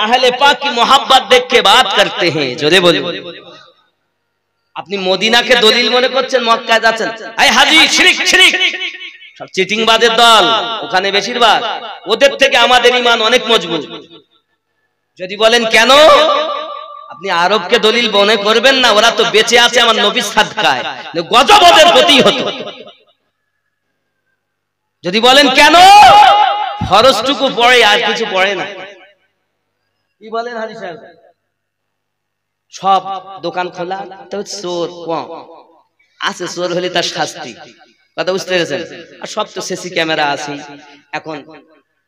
अहले पाक की मोहब्बत देख के बात करते हैं। জোরে বলুন। আপনি মদিনাকে দলিল মনে করছেন, মক্কায় যাচ্ছেন এই হাজি শিরিক শিরিক, সব চিটিংবাজের দল ওখানে বেশিরভাগ। ওদের থেকে আমাদের ঈমান অনেক মজবুত। যদি বলেন কেন, আপনি আরবকে দলিল মনে করবেন না, ওরা তো বেঁচে আছে আমার নবীর সাদকায়, গজব ওদের প্রতি হতো। যদি বলেন কেন, ফরজটুকু পড়ে আর কিছু পড়ে না। কি বলেন হাজি সাহেব? সব দোকান খোলা, তো চোর কম আছে, চোর হলে তার শাস্তি। কথা বুঝতে পেরেছেন? আর সব তো সিসি ক্যামেরা আছে। এখন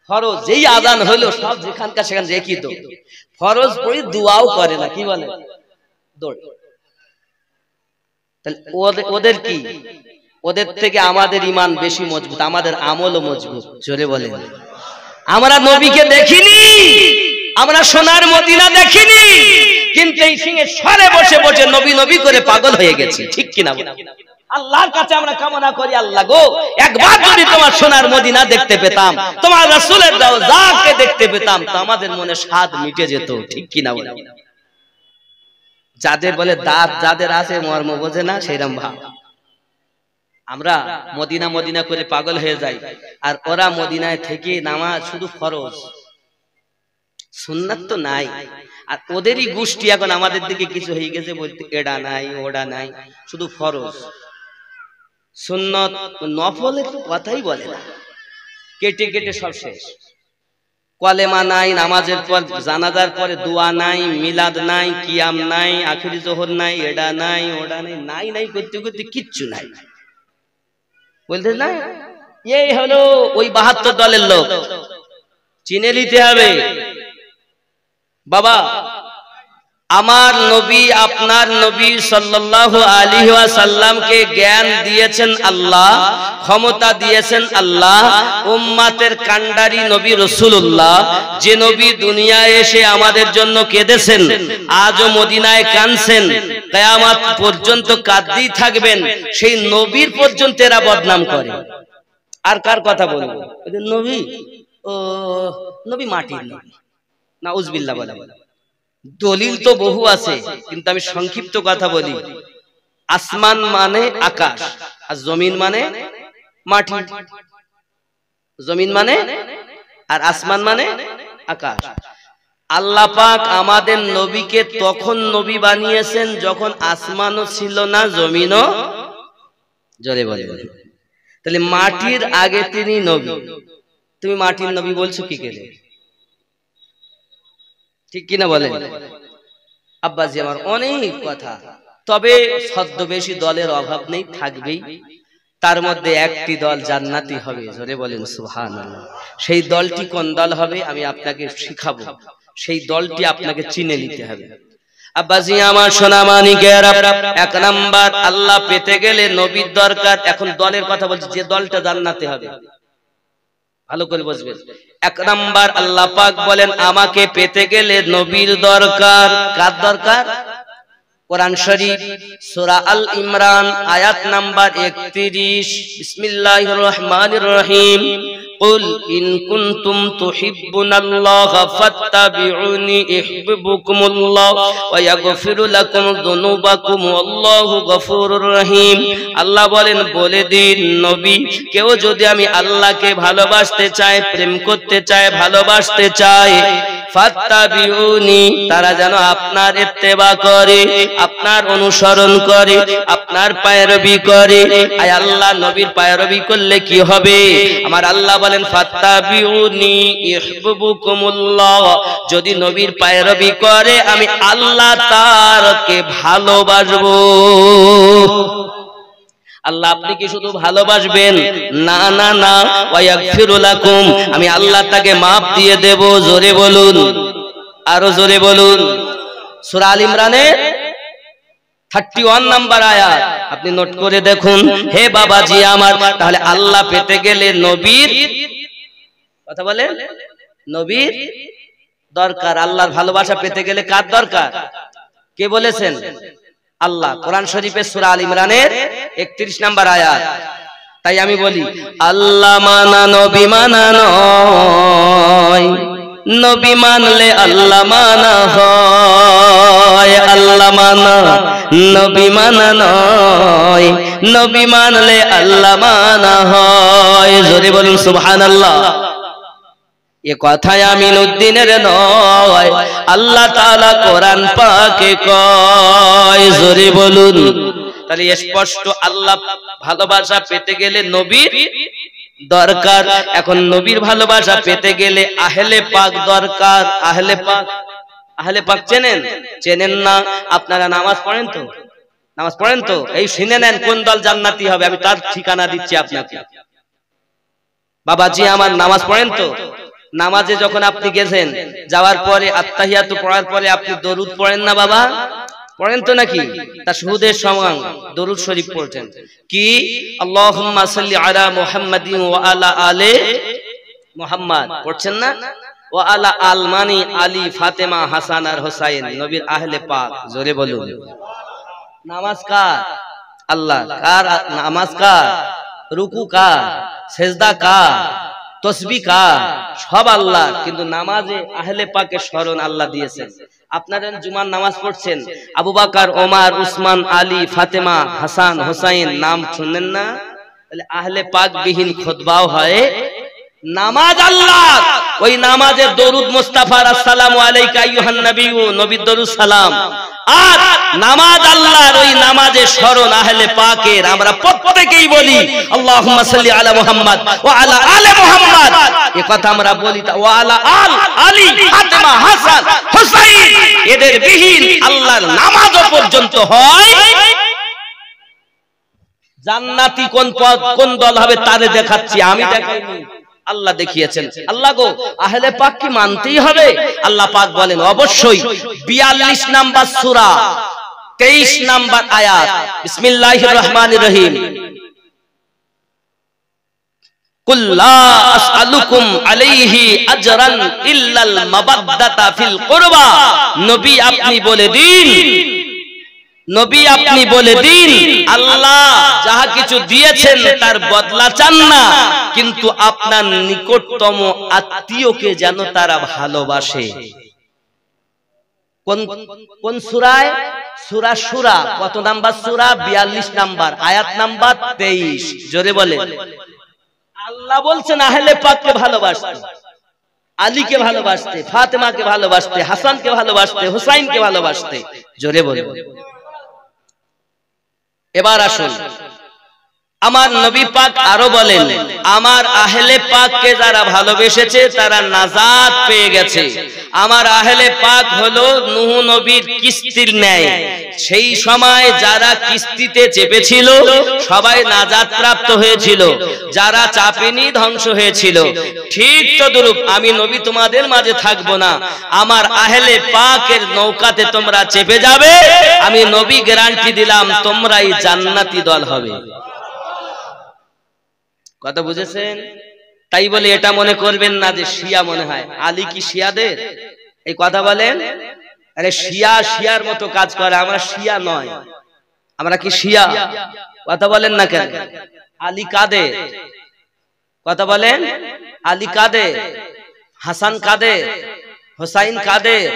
ফরজ যেই আজান হলো সব যেখানকার সেখানে রেখি তো ফরজ পড়ি দোয়াও করে না। কি বলে? দৌড়। তাহলে ওদের কি? ওদের থেকে আমাদের ঈমান বেশি মজবুত, আমাদের আমলও মজবুত। জোরে বলেন। আমরা নবীকে দেখিনি, আমরা সোনার মদিনা দেখিনি, কিন্তু এই সিংহেশ্বরে বসে বসে নবী নবী করে পাগল হয়ে গেছি। ঠিক কিনা? আল্লাহর কাছে আমরা কামনা করি, আল্লাহ গো একবার যদি তোমার সোনার মদিনা দেখতে পেতাম, তোমার রাসূলের রওজাকে দেখতে পেতাম, তো আমাদের মনে স্বাদ মিটে যেত। ঠিক কিনা বলেন? যাদের বলে দাঁত যাদের আছে মর্ম বোঝে না, সেইরকম ভাব। আমরা মদিনা মদিনা করে পাগল হয়ে যাই, আর ওরা মদিনায় থেকে নামাজ শুধু ফরজ, সুন্নাত তো নাই। আর ওদেরই গোষ্ঠী এখন আমাদের দিকে কিছু হয়ে গেছে, বলতে এডা নাই ওডা নাই, শুধু ফরজ। সুন্নত নফলের কথাই বলে না, কেটে কেটে সব শেষ। কলেমা নাই, নামাজের পর জানাজার পরে দোয়া নাই, মিলাদ নাই, কিয়াম নাই, আখিরি জোহর নাই, এডা নাই ওডা নাই, নাই নাই করতে করতে কিচ্ছু নাই। বলতে না এই হলো ওই 72 দলের লোক। চিনে নিতে হবে বাবা, আমার নবী আপনার নবী সাল্লাল্লাহু আলাইহি ওয়াসাল্লামকে জ্ঞান দিয়েছেন আল্লাহ, ক্ষমতা দিয়েছেন আল্লাহ। উম্মাতের কান্ডারি নবী রাসূলুল্লাহ, যে নবী দুনিয়ায় এসে আমাদের জন্য কেঁদেছেন, আজও মদিনায় কাঁদছেন, কিয়ামত পর্যন্ত কাঁদতেই থাকবেন, সেই নবীর পর্যন্ত এরা বদনাম করে। আর কার কথা বলবো? নবী ও নবী মাটির নবী, নাউজুবিল্লাহ বলা। দলিল তো বহু আছে, কিন্তু আমি সংক্ষিপ্ত কথা বলি। আসমান মানে আকাশ, আর জমিন মানে মাটি। জমিন মানে আর আসমান মানে আকাশ। আল্লাহ পাক আমাদের নবীকে তখন নবী বানিয়েছেন যখন আসমানও ছিল না, জমিনও। জোরে বলে। তাহলে মাটির আগে তিনি নবী, তুমি মাটির নবী বলছো কি করে? ঠিক কিনা বলেন? আব্বাজি আমার অনেক কথা, তবে ছদ্মবেশী দলের অভাব নেই, থাকবেই। তার মধ্যে একটি দল জান্নাতি হবে, জোরে বলেন সুবহানাল্লাহ। সেই দলটি কোন দল হবে আমি আপনাকে শিখাবো, সেই দলটি আপনাকে চিনে নিতে হবে। আব্বাজি আমার সোনা মানিকেরা, এক নাম্বার আল্লাহ পেতে গেলে নবীর দরকার। এখন দলের কথা বলছি, যে দলটা জান্নাতে হবে, ভালো করে বুঝবেন। এক নাম্বার আল্লাহ পাক বলেন আমাকে পেতে গেলে নবীর দরকার। কার দরকার? কোরআন শরীফ সূরা আল ইমরান আয়াত নাম্বার 31, বিসমিল্লাহির রহমানির রহিম, কুল ইন কুনতুম তুহিব্বুনাল্লাহা ফাত্তাবিউনি ইউহিব্বুকুমুল্লাহ ওয়া ইয়াগফিরু লাকুম যুনুবাকুম ওয়াল্লাহু গফুরুর রহিম। আল্লাহ বলেন বলে দিন নবী, কেউ যদি আমি আল্লাহকে ভালোবাসতে চায়, প্রেম করতে চায়, ভালোবাসতে চায়, ফাত্তাবিউনি, তারা যেন আপনার ইত্তেবা করে, আপনার অনুসরণ করে, আপনার পায়রবি করে। আয় আল্লাহ নবীর পায়রবি করলে কি হবে? আমার আল্লাহ বলেন ফাত্তাবিউনি ইউহিব্বুকুমুল্লাহ, যদি নবীর পায়রবি করে আমি আল্লাহ তারকে ভালোবাসবো। আল্লাহ আপনি কি শুধু ভালোবাসবেন? না না না, ওয়া ইয়াগফিরু লাকুম, আমি আল্লাহ তাকে maaf দিয়ে দেব। জোরে বলুন, আরো জোরে বলুন। সূরা আল ইমরানের 31 নাম্বার আয়াত আপনি নোট করে দেখুন। হে বাবাজি আমার, তাহলে আল্লাহ পেতে গেলে নবীর কথা বলেন, নবীর দরকার। আল্লাহর ভালোবাসা পেতে গেলে কার দরকার? কে বলেছেন? আল্লাহ। কোরআন শরীফের সূরা আল ইমরানের 31 নাম্বার আয়াত। তাই আমি বলি আল্লাহ মানা নবী মানা নয়, নবী মানলে আল্লাহ মানা হয়। আল্লাহ মানা নবী মানা নয়, নবী মানলে আল্লাহ মানা হয়। জোরে বলুন সুবহানাল্লাহ। এ কথায় আমিনউদ্দিনের নয়, আল্লাহ তাআলা কোরআন পাকে কয়। জোরে বলুন। তাহলে স্পষ্ট আল্লাহ ভালোবাসা পেতে গেলে নবীর দরকার। এখন নবীর ভালোবাসা পেতে গেলে আহলে পাক দরকার। আহলে পাক, আহলে পাক চেনেন? চেনেন না? আপনারা নামাজ পড়েন তো? নামাজ পড়েন তো? এই শুনে নেন কোন দল জান্নাতি হবে, আমি তার ঠিকানা দিচ্ছি আপনাকে। বাবাজি আমার, নামাজ পড়েন তো? নামাজে যখন আপনি গেছেন, যাওয়ার পরে আত্তাহিয়াতু পড়ার পরে আপনি দরুদ পড়েন না বাবা? পড়েন তো নাকি? তাশহুদের সময় দরুদ শরীফ পড়ছেন কি? আল্লাহুম্মা সাল্লি আলা মুহাম্মাদিন ওয়া আলা আলে মুহাম্মাদ পড়ছেন না? ওয়া আলা আল মানি আলী ফাতেমা হাসান আর হোসাইন, নবীর আহলে পাক। জোরে বলুন। নামাজ কার? আল্লাহ। কার নামাজ? কার রুকু? কার সেজদা? কার তসবিহ? কার? সব আল্লাহ। কিন্তু নামাজে আহলে পাকের স্মরণ আল্লাহ দিয়েছেন। আপনারা জুমার নামাজ পড়ছেন, আবু বকর, ওমর, উসমান, আলী, ফাতেমা, হাসান, হোসাইন নাম শুনেন না? তাহলে আহলে পাক বিহীন খুতবাও হয়। নামাজ আল্লাহ, ওই নামাজের দরুদ মুস্তাফার আসসালামু আলাইকা আইয়ুহান নবিয়্যু, নবীর দরুদ সালাম। আর নামাজ আল্লাহর, ওই নামাজের স্মরণ আহলে পাকের। আমরা প্রত্যেকেই বলি আল্লাহুম্মা সাল্লি আলা মুহাম্মদ ওয়া আলা আলে মুহাম্মদ, এই কথা আমরা বলি। ওয়া আলা আল আলী ফাতেমা হাসান হোসাইন, এদের বিহীন আল্লাহর নামাজও পর্যন্ত হয়। জান্নাতি কোন পদ কোন দল হবে তারে দেখাচ্ছি, আমি দেখাইনি, আল্লাহ দেখিয়েছেন। আল্লাহ গো, আহলে পাক কি মানতেই হবে? আল্লাহ পাক বলেন অবশ্যই। 42 নাম্বার সূরা 23 নাম্বার আয়াত, বিসমিল্লাহির রহমানির রহিম, কুল লা আসআলুকুম আলাইহি আজরান ইল্লাল মাবাদদাতা ফিল কুরবা। নবী আপনি বলে দিন, নবী আপনি বলে দিন, আল্লাহ যাহা কিছু দিয়েছেন তার বদলা চান না, কিন্তু আপনার নিকটতম আত্মীয়কে যেন তারা ভালোবাসে। কোন কোন সূরায়? সূরা সূরা। কত নাম্বার সূরা? 42 নাম্বার আয়াত নাম্বার 23। জোরে বলে। আল্লাহ বলছেন আহলে পাককে ভালোবাসতে, আলীকে ভালোবাসতে, ফাতেমাকে ভালোবাসতে, হাসানকে ভালোবাসতে, হুসাইনকে ভালোবাসতে। জোরে বলে। এবার আসুন, আমার নবী পাক আরো বলেন, আমার আহলে পাককে যারা ভালোবেসেছে তারা নাজাত পেয়ে গেছে। আমার আহলে পাক হলো নূহ নবীর কিস্তির ন্যায়। সেই সময় যারা কিস্তিতে চেপেছিল সবাই নাজাত প্রাপ্ত হয়েছিল, যারা চাপেনি ধ্বংস হয়েছিল। ঠিক তদ্রূপ আমি নবী তোমাদের মাঝে থাকবো না, আমার আহলে পাকের নৌকাতে তোমরা চেপে যাবে, আমি নবী গ্যারান্টি দিলাম তোমরাই জান্নাতি দল হবে। কথা বুঝেছেন? তাই বলে এটা মনে করবেন না যে শিয়া মনে হয় আলী কি শিয়াদের এই কথা বলেন। আরে শিয়া শিয়ার মতো কাজ করে, আমরা শিয়া নয়। আমরা কি শিয়া? কথা বলেন না কেন? আলী কাদের? কথা বলেন। আলী কাদের? হাসান কাদের? হোসাইন কাদের?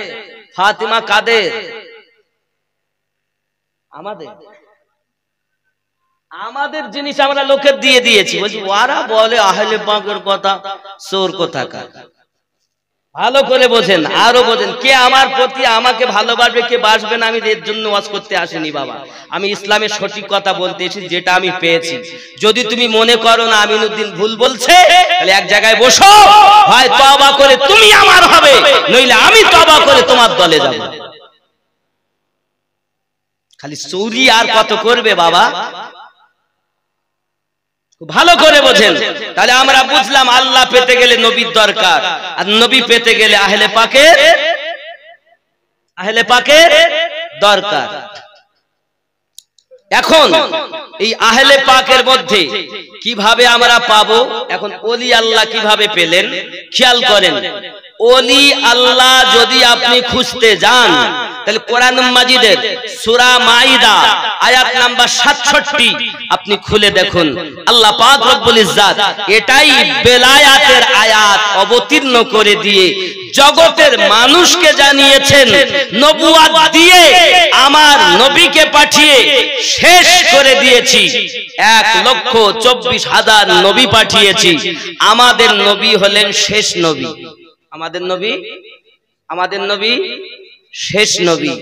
ফাতিমা কাদের? আমাদের জিনিস আমরা লোকের দিয়ে দিয়েছি। বলছি ওরা বলে আহলে পাকের কথা, চোর কোথাকার। ভালো করে বোঝেন, আরো বোঝেন। কে আমার প্রতি আমাকে ভালোবাসবে, কে বাসবে না, আমি এর জন্য ওয়াজ করতে আসিনি বাবা। আমি ইসলামের সঠিক কথা বলতে এসেছি, যেটা আমি পেয়েছি। যদি তুমি মনে করো না আমিনুদ্দিন ভুল বলছে, তাহলে এক জায়গায় বসো, হয় তওবা করে তুমি আমার হবে, নইলে আমি তওবা করে তোমার দলে যাব। খালি চৌরি আর কত করবে বাবা? ভালো করে বোঝেন। তাহলে আমরা বুঝলাম আল্লাহ পেতে গেলে নবীর দরকার, আর নবী পেতে গেলে আহলে পাকের দরকার। এখন এই আহলে পাকের মধ্যে কিভাবে আমরা পাবো? এখন ওলি আল্লাহ কিভাবে পেলেন খেয়াল করেন। ওলি আল্লাহ যদি আপনি খুঁজতে যান, তাহলে কোরআন মাজিদের সূরা মাইদা আয়াত নাম্বার 67 আপনি খুলে দেখুন। আল্লাহ পাক রব্বুল ইজ্জাত এটাই বেলায়াতের আয়াত অবতীর্ণ করে দিয়ে জগতের মানুষকে জানিয়েছেন, নবুয়াত দিয়ে আমার নবীকে পাঠিয়ে শেষ করে দিয়েছি। 1,24,000 নবী পাঠিয়েছি। আমাদের নবী হলেন শেষ নবী। আমাদের নবী শেষ নবী।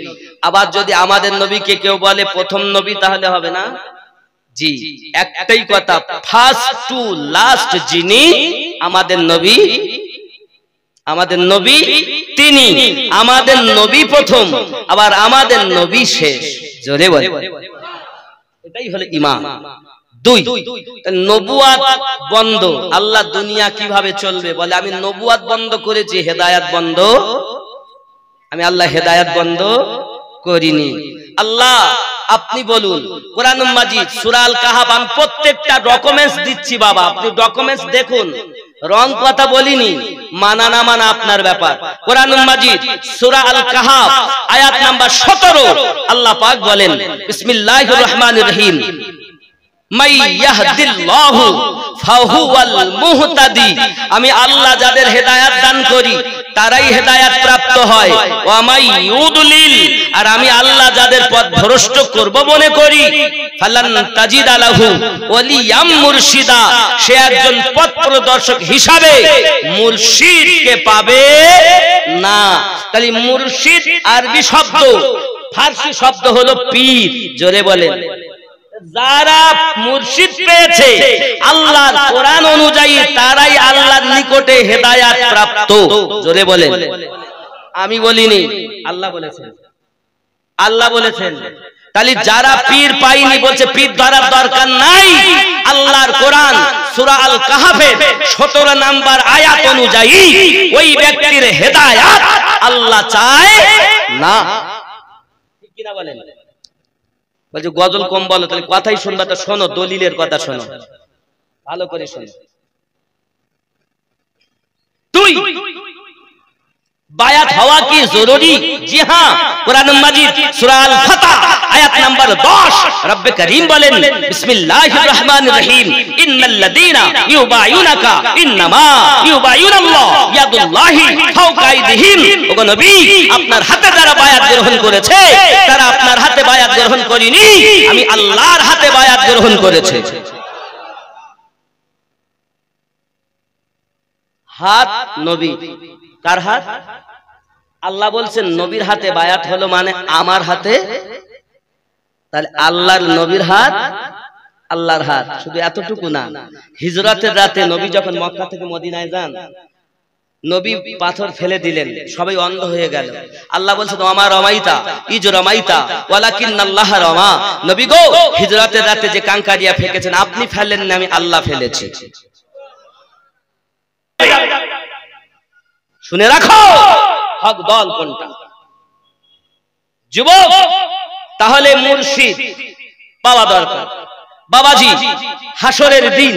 আবার যদি আমাদের নবীকে কেউ বলে প্রথম নবী, তাহলে হবে না? জি, একটাই কথা, ফার্স্ট টু লাস্ট যিনি আমাদের নবী তিনি। আমাদের নবী প্রথম, আবার আমাদের নবী শেষ। জোরে বলে, এটাই হলো ঈমান। 2, নবুয়াত বন্ধ। আল্লাহ দুনিয়া কিভাবে চলবে? বলে আমি নবুয়াত বন্ধ করেছি, হেদায়াত বন্ধ। আমি আল্লাহ হেদায়াত বন্ধ করিনি। আল্লাহ আপনি বলুন কোরআন মাজিদ সূরা আল কাহাফ, আমি প্রত্যেকটা ডকুমেন্টস দিচ্ছি বাবা, আপনি ডকুমেন্টস দেখুন। রং কথা বলিনি, মানা না মানা আপনার ব্যাপার। কোরআন মাজিদ সূরা আল কাহাফ আয়াত নাম্বার 17 আল্লাহ পাক বলেন, বিসমিল্লাহির রহমানির রহিম, মাই ইয়াহদিল্লাহু ফাহুয়াল মুহতাদি। আমি আল্লাহ যাদের হেদায়াত দান করি তারাই হেদায়াত প্রাপ্ত হয়। ওয়া মাই ইউদলিল, আর আমি আল্লাহ যাদের পথ ভ্রষ্ট করব মনে করি, ফালান তাজিদা লাহু ওয়ালিয়াম মুরশিদা, সে একজন পথ প্রদর্শক হিসাবে মুর্শিদকে পাবে না। তাহলে মুর্শিদ আরবি শব্দ, ফারসি শব্দ হলো পীর। জোরে বলেন। যারা মুর্শিদ পেয়েছে আল্লাহর কোরআন অনুযায়ী, তারাই আল্লাহর নিকটে হেদায়াত প্রাপ্ত। জোরে বলেন। আমি বলিনি, আল্লাহ বলেছেন। তাহলে যারা পীর পাইনি বলছে পীর ধরার দরকার নাই। আল্লাহর কোরআন সূরা আল কাহাফের 17 নাম্বার আয়াত অনুযায়ী ওই ব্যক্তির হেদায়াত আল্লাহ চায় না। ঠিক কিনা বলেন? বলছে গজল কম বলো, তাহলে কথাই শুনবা তো শোনো, দলিলের কথা শোনো, ভালো করে শোনো। তুই বায়াত হওয়া কি জরুরি? জি হ্যাঁ। কোরআন মাজিদ সূরা আল ফাতহ আয়াত নাম্বার 10 রব্বে করিম বলেন, বিসমিল্লাহির রহমানির রহিম, ইন্নাল্লাযীনা ইউবায়ুনাকা ইন্নামা ইউবায়ুনাল্লাহ ইয়াদুল্লাহি ফাওকা আইদিহিম। ওগো নবী, আপনার হাতে যারা বায়াত গ্রহণ করেছে তারা আপনার হাতে বায়াত গ্রহণ করেনি, আমি আল্লাহর হাতে বায়াত গ্রহণ করেছে। হাত নবী, কার হাত? আল্লাহ বলছেন নবীর হাতে বায়াত হলো মানে আমার হাতে। তাহলে আল্লাহর নবীর হাত আল্লাহর হাত। শুধু এতটুকু না, হিজরতের রাতে নবী যখন মক্কা থেকে মদিনায় যান, নবী পাথর ফেলে দিলেন, সবাই অন্ধ হয়ে গেল। আল্লাহ বলছেন ওমা রমাইতা ইজ রমাইতা ওয়ালাকিন্নাল্লাহ রমা। নবী গো, হিজরতের রাতে যে কাঙ্কারিয়া ফেকেছেন আপনি ফেলেন না, আমি আল্লাহ ফেলেছি। শুনে রাখো হক দল কোনটা। যুবক, তাহলে মুর্শিদ পাওয়া দরকার। বাবাজি, হাসরের দিন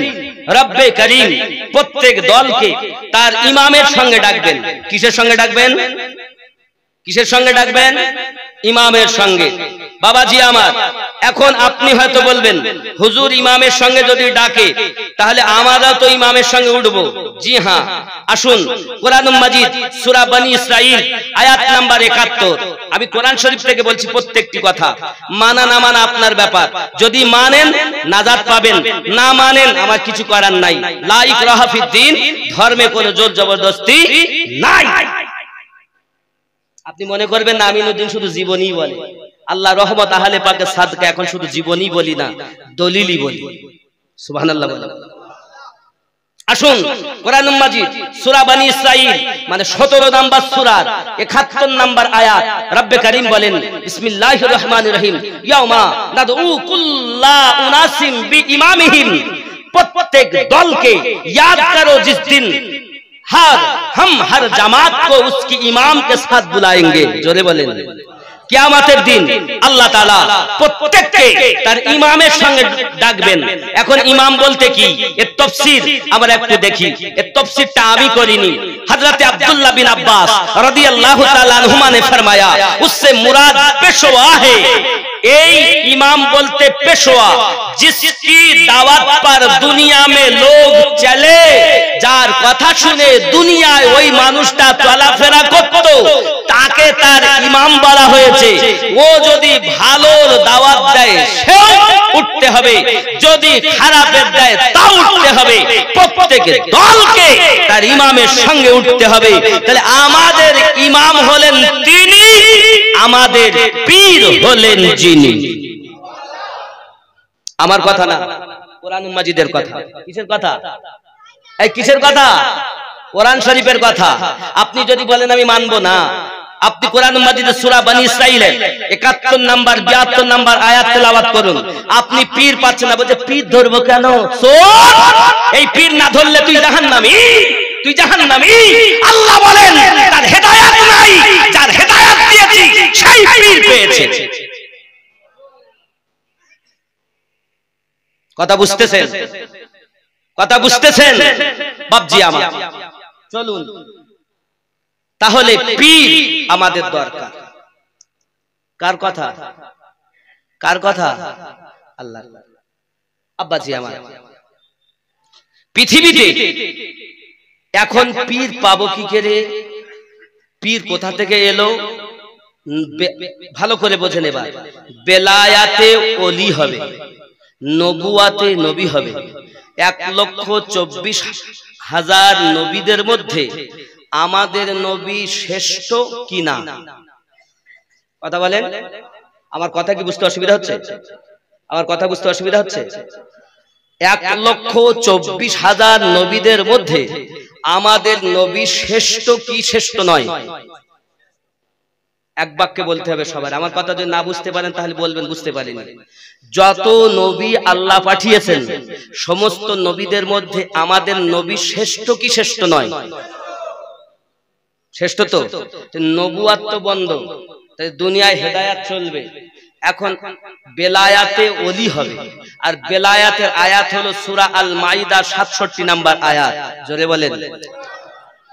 রব্বে করিম প্রত্যেক দলকে তার ইমামের সঙ্গে ডাকবেন। কিসের সঙ্গে ডাকবেন? কিসের সঙ্গে ডাকবেন? ইমামের সঙ্গে। বাবাজি আমার, এখন আপনি হয়তো বলবেন হুজুর ইমামের সঙ্গে যদি ডাকে তাহলে আমরা তো ইমামের সঙ্গে উঠবো। জি হ্যাঁ, আসুন কোরআনুল মাজিদ সূরা বনী ইসরাইল আয়াত নাম্বার ৭১। আমি কোরআন শরীফ থেকে বলছি প্রত্যেকটি কথা। মানা না মানা আপনার ব্যাপার। যদি মানেন নাজাত পাবেন, না মানেন আমার কিছু করার নাই। লা ইকরাহা ফিদ্দিন, ধর্মে কোনো জোর জবরদস্তি নাই। আপনি মনে করবেন না আমিনুদ্দিন শুধু জীবনী বলে। আল্লাহ রহমত আহলে পাকের সাদকা এখন শুধু জীবনী বলি না, দলিলই বলি। সুবহানাল্লাহ বলেন। আসুন কোরআনুল মাজিদ সূরা বনী ইসরাইল মানে 17 নাম্বার সূরার ৭১ নাম্বার আয়াত রব্বে করিম বলেন বিসমিল্লাহির রহমানির রহিম ইয়াউমা নাদউ কুল্লা উনাসিম বিইমামিহিম। প্রত্যেক দলকে याद करो जिस दिन हम हर जमात को उसकी इमाम के साथ बुलाएंगे। जोरे बोलें। কিয়ামতের দিন আল্লাহ তাআলা প্রত্যেককে তার ইমামের সঙ্গে ডাকবেন। এখন ইমাম বলতে কি, এর তাফসীর আমরা একটু দেখি। এর তাফসীরটা আমি করিনি, হযরত আব্দুল্লাহ বিন আব্বাস রাদিয়াল্লাহু তাআলা আনহুমা ने फरमाया उससे मुराद पेशवा है। এই ইমাম বলতে পেশোয়া, जिसकी दावत पर दुनिया में लोग चले, যার কথা শুনে দুনিয়ায় ওই মানুষটা চলাফেরা করত তাকে তার ইমাম বলা হয়েছে। ও যদি ভালোর দাওয়াত দেয় সেও উঠতে হবে, যদি খারাপের দেয় তাও উঠতে হবে। প্রত্যেক দলকে তার ইমামের সঙ্গে উঠতে হবে। তাহলে আমাদের ইমাম হলেন তিনি, আমাদের পীর হলেন যিনি। আমার কথা না, কোরআনুল মাজিদের কথা। কিসের কথা? এই কিসের কথা? কোরআন শরীফের কথা। আপনি যদি বলেন আমি মানবো না, আপনি কোরআনুল মাজিদের সূরা বনী ইসরাইলের ৭১ নাম্বার ৭২ নাম্বার আয়াত তেলাওয়াত করুন। আপনি পীর পাচ্ছেন না, বলছে পীর ধরবো কেন? এই পীর না ধরলে তুই জাহান্নামী, তুই জাহান্নামী। আল্লাহ বলেন তার হেদায়েত নাই, যার হেদায়েত দিয়েছি সেই পীর পেয়েছে। কথা বুঝতেছেন? কথা বুঝতেছেন বাপজি আমার? চলুন তাহলে পীর আমাদের দরকার। কার কথা? কার কথা? আল্লাহ। আব্বাজি আমার, পৃথিবীতে এখন পীর পাবো কি করে? পীর কোথা থেকে এলো? ভালো করে বোঝেন এবার। বেলায়াতে ওলি হবে, নবুয়াতে নবী হবে। ১,২৪,০০০ নবীদের মধ্যে আমাদের নবী শ্রেষ্ঠ কি না? কথা বলেন। আমার কথা কি বুঝতে অসুবিধা হচ্ছে? আমার কথা বুঝতে অসুবিধা হচ্ছে? ১,২৪,০০০ নবীদের মধ্যে আমাদের নবী শ্রেষ্ঠ কি শ্রেষ্ঠ নয়? এক বাক্যে বলতে হবে সবার। আমার কথা যদি না বুঝতে পারেন তাহলে বলবেন বুঝতে পারিনি। যত নবী আল্লাহ পাঠিয়েছেন সমস্ত নবীদের মধ্যে আমাদের নবী শ্রেষ্ঠ কি শ্রেষ্ঠ নয়? শ্রেষ্ঠ তো। নবুয়াত তো বন্ধ, তাই দুনিয়ায় হেদায়াত চলবে। এখন বেলায়াতে ওলি হবে, আর বেলায়াতের আয়াত হলো সূরা আল মাইদা ৬৭ নাম্বার আয়াত। জোরে বলেন।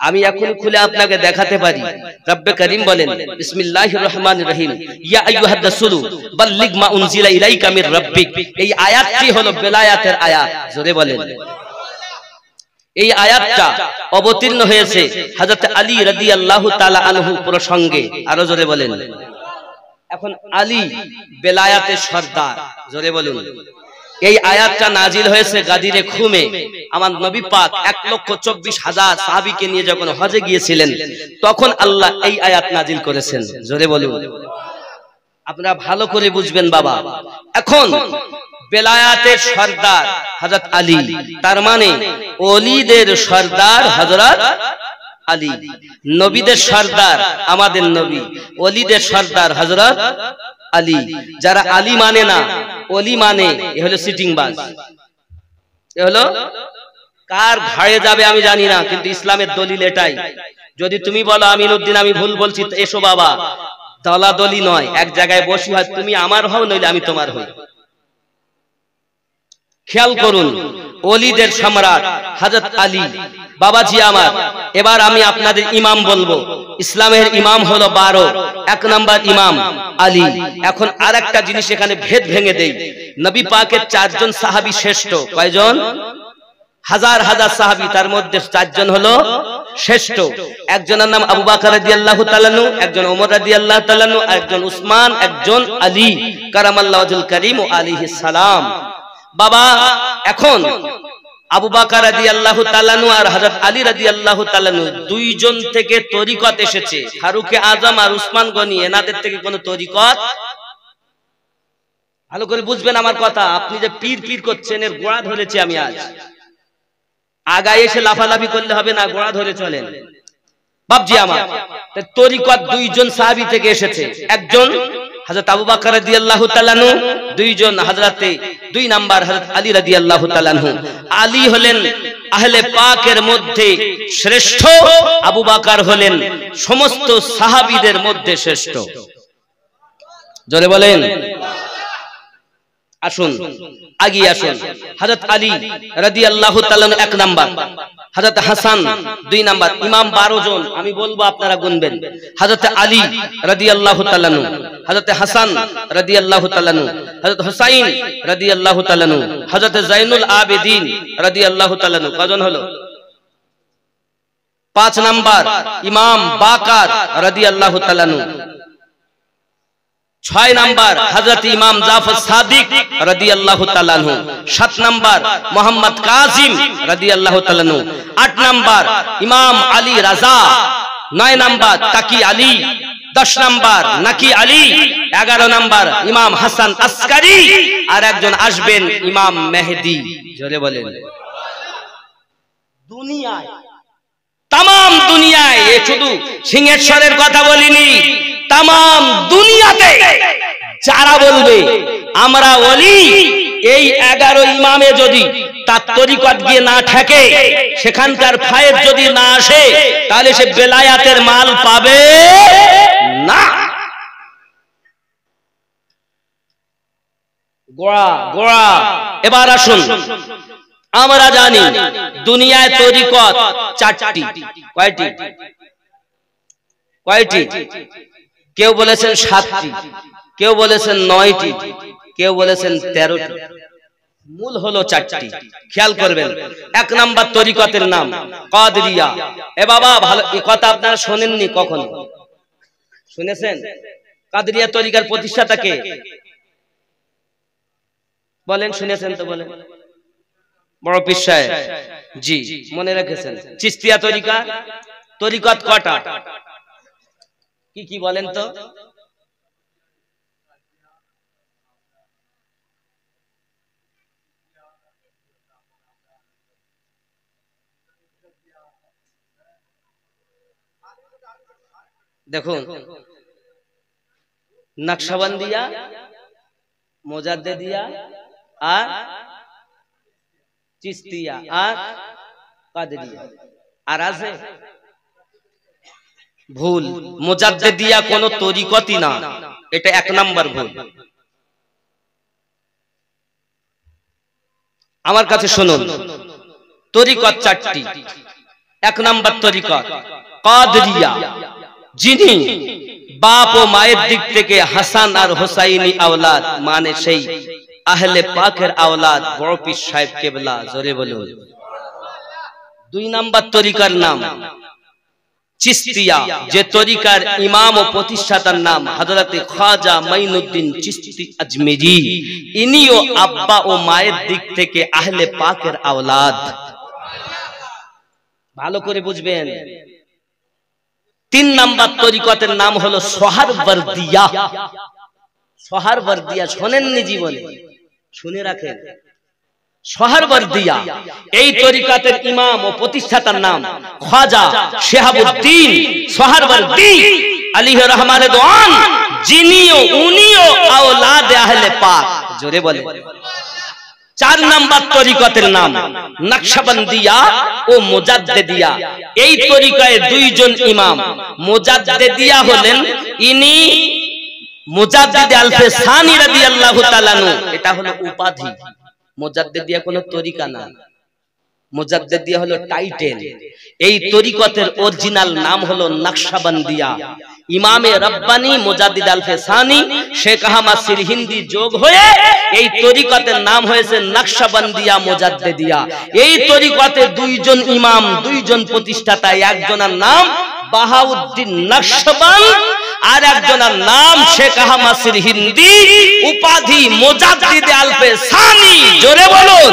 আমি এখন খুলে আপনাকে দেখাতে পারি। রব্বে করিম বলেন বিসমিল্লাহির রহমানির রহিম ইয়া আইয়ুহাদ রাসূলু বাল্লিগ মা উনজিলা ইলাইকা মির রাব্বিক। এই আয়াতটি হলো বেলায়াতের আয়াত। জোরে বলেন। এই আয়াতটা অবতীর্ণ হয়েছে হযরত আলী রাদিয়াল্লাহু তাআলা আনহু প্রসঙ্গে। আরো জোরে বলেন। এখন আলী বেলায়াতের সর্দার। জোরে বলুন। এই আয়াতটা নাজিল হয়েছে গাদিরে খুমে। আমার নবী পাক ১,২৪,০০০ সাহাবীকে নিয়ে যখন হজে গিয়েছিলেন তখন আল্লাহ এই আয়াত নাজিল করেছেন। জোরে বলুন। আপনারা ভালো করে বুঝবেন বাবা। এখন বেলায়াতের সর্দার হযরত আলী, তার মানে ওলিদের সর্দার হযরত আলী, নবীদের সর্দার আমাদের নবী, ওলিদের সর্দার হযরত আলী। যারা আলী মানে না, ওলি মানে, এ হলো সিটিং বাজ। এ হলো কার ঘাড়ে যাবে আমি জানি না, কিন্তু ইসলামের দলিল এটাই। যদি তুমি বলো আমিনউদ্দিন আমি ভুল বলছি, এসো বাবা, দলাদলি নয়, এক জায়গায় বসি, হয় তুমি আমার হও নইলে আমি তোমার হই। খেয়াল করুন, ওলিদের সম্রাট হযরত আলী বাবাজি আমার। এবার আমি আপনাদের ইমাম বলবো। ইসলামের ইমাম হলো 12, 1 নাম্বার ইমাম আলী। এখন আরেকটা জিনিস এখানে ভেদ ভেঙে দেই। নবী পাকের 4 জন সাহাবী শ্রেষ্ঠ। কয়জন? হাজার হাজার সাহাবী, তার মধ্যে 4 জন হলো শ্রেষ্ঠ। একজনের নাম আবু বকর রাদিয়াল্লাহু তাআলা আনহু, একজন ওমর রাদিয়াল্লাহু তাআলা আনহু, একজন উসমান, একজন আলী কারামাল্লাহু ওয়াজহুল কারীম আলাইহিস সালাম। বাবা, এখন আবু বকর রাদিয়াল্লাহু তাআলা আনহু আর হযরত আলী রাদিয়াল্লাহু তাআলা আনহু দুইজন থেকে তরিকত এসেছে। ফারুকে আজম আর উসমান গনি, এনাদের থেকে কোন তরিকত, ভালো করে বুঝবেন আমার কথা। আপনি যে পীর পীর করছেন, এর গোড়া ধরেছি আমি আজ। আগায় এসে লাফালাফি করলে হবে না, গোড়া ধরে চলেন বাপজি আমার। তরিকত 2 জন সাহাবী থেকে এসেছে। একজন হযরত আবু বকর রাদিয়াল্লাহু তাআলা আনহু, 2 জন হযরতে 2 নাম্বার হযরত আলী রাদিয়াল্লাহু তাআলা আনহু। আলী হলেন আহলে পাকের মধ্যে শ্রেষ্ঠ, আবু বকর হলেন সমস্ত সাহাবীদের মধ্যে শ্রেষ্ঠ। জোরে বলেন। আসুন আগিয়ে আসুন। হযরত আলী রাদিয়াল্লাহু তাআলা 1 নাম্বার, হযরত হাসান 2 নাম্বার। ইমাম 12 জন, আমি বলবো আপনারা গুনবেন। হযরত আলী রাদিয়াল্লাহু তাআলা, হযরত হাসান রাদিয়াল্লাহু তাআলা, হযরত হুসাইন রাদিয়াল্লাহু তাআলা, হযরত জাইনুল আবেদিন রাদিয়াল্লাহু তাআলা। কজন হলো? 5 নাম্বার ইমাম বাকার রাদিয়াল্লাহু তাআলা। 6 নাম্বার হযরত ইমাম জাফর সাদিক রাদিয়াল্লাহু তাআলা আনহু। 7 নাম্বার মোহাম্মদ কাসিম রাদিয়াল্লাহু তাআলা আনহু। 8 নাম্বার ইমাম আলী রাজা। 9 নাম্বার তাকি আলী। 10 নাম্বার নাকি আলী। 11 নাম্বার ইমাম হাসান আসকারি। আর একজন আসবেন ইমাম মেহেদী। জোরে বলেন। দুনিয়ায়, তাম দুনিয়ায়, এ শুধু সিংহেশ্বরের কথা বলিনি, তাম দুনিয়াতে যারা বলবে আমরা ওলি, এই 11 ইমামে যদি তার তরিকত গিয়ে না ঠেকে, সেখানকার ফায়েজ যদি না আসে, তাহলে সে বেলায়াতের মাল পাবে না। গোড়া গোড়া। এবার আসুন, আমরা জানি দুনিয়ায় তরিকত 4টি। কয়টি? কয়টি? কেউ বলেছেন 7টি, কেউ বলেছেন 9টি, কেউ বলেছেন 13টি। মূল হলো 4টি। খেয়াল করবেন। 1 নাম্বার তরিকতের নাম কাদরিয়া। এ বাবা, ভালো এই কথা আপনারা শোনেননি কখনো? শুনেছেন? কাদরিয়া তরিকার প্রতিষ্ঠাতা কে বলেন? শুনেছেন তো বলেন। বড় পীর সাহেব। জি, মনে রেখেছেন। চিশতিয়া তরিকা, তরিকত কটা? কি কি বলেন তো? দেখুন, নকশবন্দিয়া, মুজাদ্দিদিয়া আর চিশতিয়া আর কাদরিয়া। আর আছে? ভুল। মুজাদ্দিদিয়া কোন তরিকতই না, এটা 1 নাম্বার ভুল। আমার কাছে শুনুন, তরিকত 4টি। 1 নাম্বার তরিকত কাদরিয়া, যিনি বাপ ও মায়ের দিক থেকে হাসান আর হুসাইনি আওলাদ, মানে সেই আহলে পাকের আওলাদ বড় পীর সাহেব কেবলা। জোরে বলুন। 2 নাম্বার তরিকার নাম চিশতিয়া, যে তরিকার ইমাম ও প্রতিষ্ঠাতার নাম হযরত খাজা মাইনুদ্দিন চিশতি আজমেরি। ইনিও আব্বা ও মায়ের দিক থেকে আহলে পাকের আওলাদ। ভালো করে বুঝবেন। 3 নাম্বার তরিকতের নাম হলো সোহরাওয়ার্দিয়া। সোহরাওয়ার্দিয়া শোনেননি জীবনে? শুনে রাখেন, সোহরওয়ার্দিয়া এই তরিকাতের ইমাম ও প্রতিষ্ঠাতার নাম খাজা শিহাবুদ্দিন সোহরওয়ার্দী আলাইহি রহমানে দোয়ান, যিনিও উনিও আওলাদে আহলে পাক। জোরে বলে। 4 নাম্বার তরিকতের নাম নকশবন্দিয়া ও মুজাদ্দিদিয়া। এই তরিকায় 2 জন ইমাম। মুজাদ্দিদিয়া হলেন ইনি মুজাদ্দিদ আলফে সানি রাদিয়াল্লাহু তাআলা আনহু, এটা হলো উপাধি। মুজাদ্দিদিয়া কোনো তরিকা না, মুজাদ্দিদিয়া হলো টাইটেল। এই তরিকতের অরিজিনাল নাম হলো নকশবন্দিয়া। ইমামে রব্বানি মুজাদ্দিদ আলফে সানি শেখ আহমদ সিরহিন্দি যোগ হয়ে এই তরিকতের নাম হয়েছে নকশবন্দিয়া মুজাদ্দিদিয়া। এই তরিকতে 2 জন ইমাম, 2 জন প্রতিষ্ঠাতা। একজনের নাম বাহাউদ্দিন নকশবন্দ, আর একজনের নাম শেখ আহমদ সিরহিন্দি, উপাধি মুজাদ্দিদ আলফে সানি। জোরে বলুন।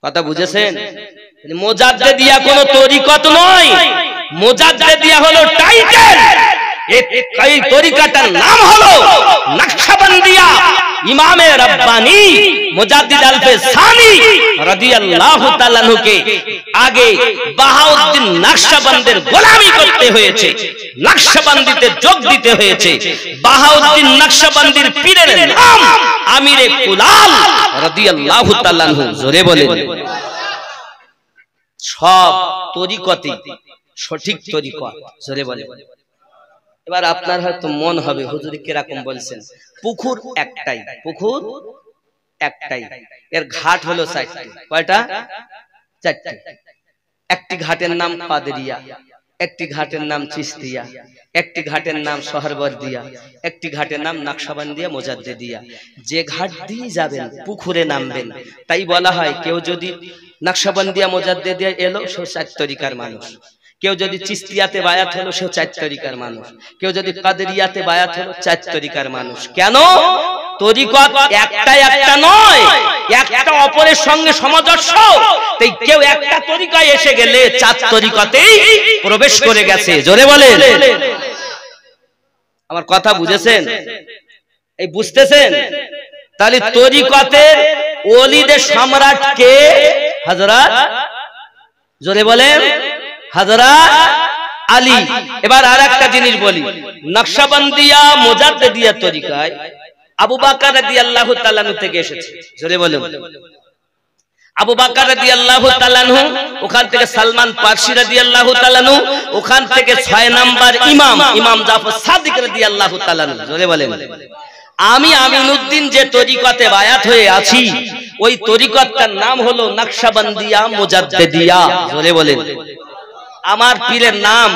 কথা বুঝেছেন? মুজাদ্দিদিয়া কোনো তরিকত নয়, মুজাদ্দিদিয়া হলো টাইটেল। এই তরিকাটার নাম হলো নকশবন্দিয়া। ইমামে রব্বানি মুজাদ্দিদ আলফে সানি রাদিয়াল্লাহু তাআলা আনহুকে আগে বাহাউদ্দিন নকশবন্দের গোলামি করতে হয়েছে, নকশবন্দিতে যোগ দিতে হয়েছে। বাহাউদ্দিন নকশবন্দির পীরের নাম আমিরে কুলাল রাদিয়াল্লাহু তাআলা আনহু। জোরে বলেন। সব তরিকতই সঠিক তরিকত। জোরে বলেন। এবার আপনার হয়তো মন হবে, হুজুর কিরকম বলছেন? পুকুর একটাই, পুকুর একটাই, এর ঘাট হলো 4টি। কয়টা? 4টি। একটি ঘাটের নাম কাদেরিয়া, একটি ঘাটের নাম চিশতিয়া, একটি ঘাটের নাম সোহরওয়ার্দিয়া, একটি ঘাটের নাম নকশবন্দিয়া মুজাদ্দিদিয়া। যে ঘাট দিয়ে যাবেন পুকুরে নামবেন, তাই বলা হয় কেউ যদি নকশবন্দিয়া মুজাদ্দিদিয়া এলো সে 4 তরিকার মানুষ, কেউ যদি চিশতিয়াতে বায়াত হলো সে 4 তরিকার মানুষ, কেউ যদি কাদেরিয়াতে বায়াত হলো 4 তরিকার মানুষ। কেন? তরিকত একটা একটা নয়, একটা অপরের সঙ্গে সামঞ্জস্য। তাই কেউ একটা তরিকায় এসে গেলে 4 তরিকতেই প্রবেশ করে গেছে। জোরে বলেন। আমার কথা বুঝেছেন? এই বুঝতেছেন? তাহলে তরিকতের ওলিদের সম্রাট কে? হযরত, জোরে বলেন, হযরত আলী। এবার আরেকটা জিনিস বলি, নকশবন্দিয়া মুজাদ্দিদিয়া তরিকায় আবু বকর রাদিয়াল্লাহু তাআলা আনহু থেকে এসেছে। জোরে বলুন। আবু বকর রাদিয়াল্লাহু তাআলা আনহু, ওখান থেকে সালমান ফারসি রাদিয়াল্লাহু তাআলা আনহু, ওখান থেকে 6 নাম্বার ইমাম জাফর সাদিক রাদিয়াল্লাহু তাআলা আনহু। জোরে বলেন। আমি আমিনউদ্দিন যে তরিকতে বায়াত হয়ে আছি, ওই তরিকতটার নাম হলো নকশবন্দিয়া মুজাদ্দিদিয়া। জোরে বলেন। আমার পীরের নাম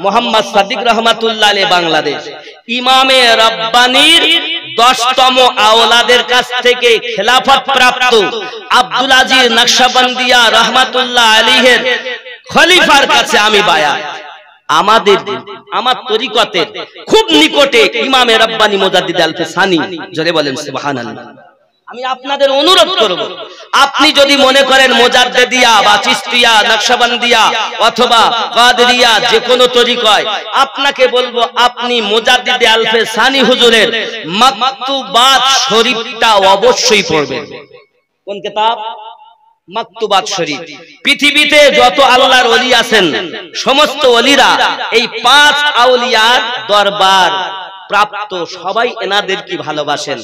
মোহাম্মদ সাদিক রহমাতুল্লাহ আলাইহি, বাংলাদেশ। ইমামে রব্বানির 10তম আওলাদের কাছ থেকে খেলাফত প্রাপ্ত আব্দুল আজিজ নকশবন্দিয়া রহমাতুল্লাহ আলাইহির খলিফার কাছে আমি বায়াত। আমার তরিকতের খুব নিকটে ইমামে রব্বানি মুজাদ্দিদ আলফে সানি। জোরে বলেন সুবহানাল্লাহ। আমি আপনাদের অনুরোধ করব, আপনি যদি মনে করেন মুজাদ্দিদিয়া বা চিশতিয়া, নকশবন্দিয়া অথবা কাদেরিয়া যে কোনো তরিকায়, আপনাকে বলবো আপনি মুজাদ্দিদ আলফে সানি হুজুরের মাকতুবাত শরীফটা অবশ্যই পড়বেন। কোন কিতাব? মাকতুবাত শরীফ। পৃথিবীতে যত আল্লাহর ওলি আছেন, সমস্ত ওলিরা এই 5 আউলিয়ার দরবার প্রাপ্ত, সবাই এনাদের কি ভালোবাসেন।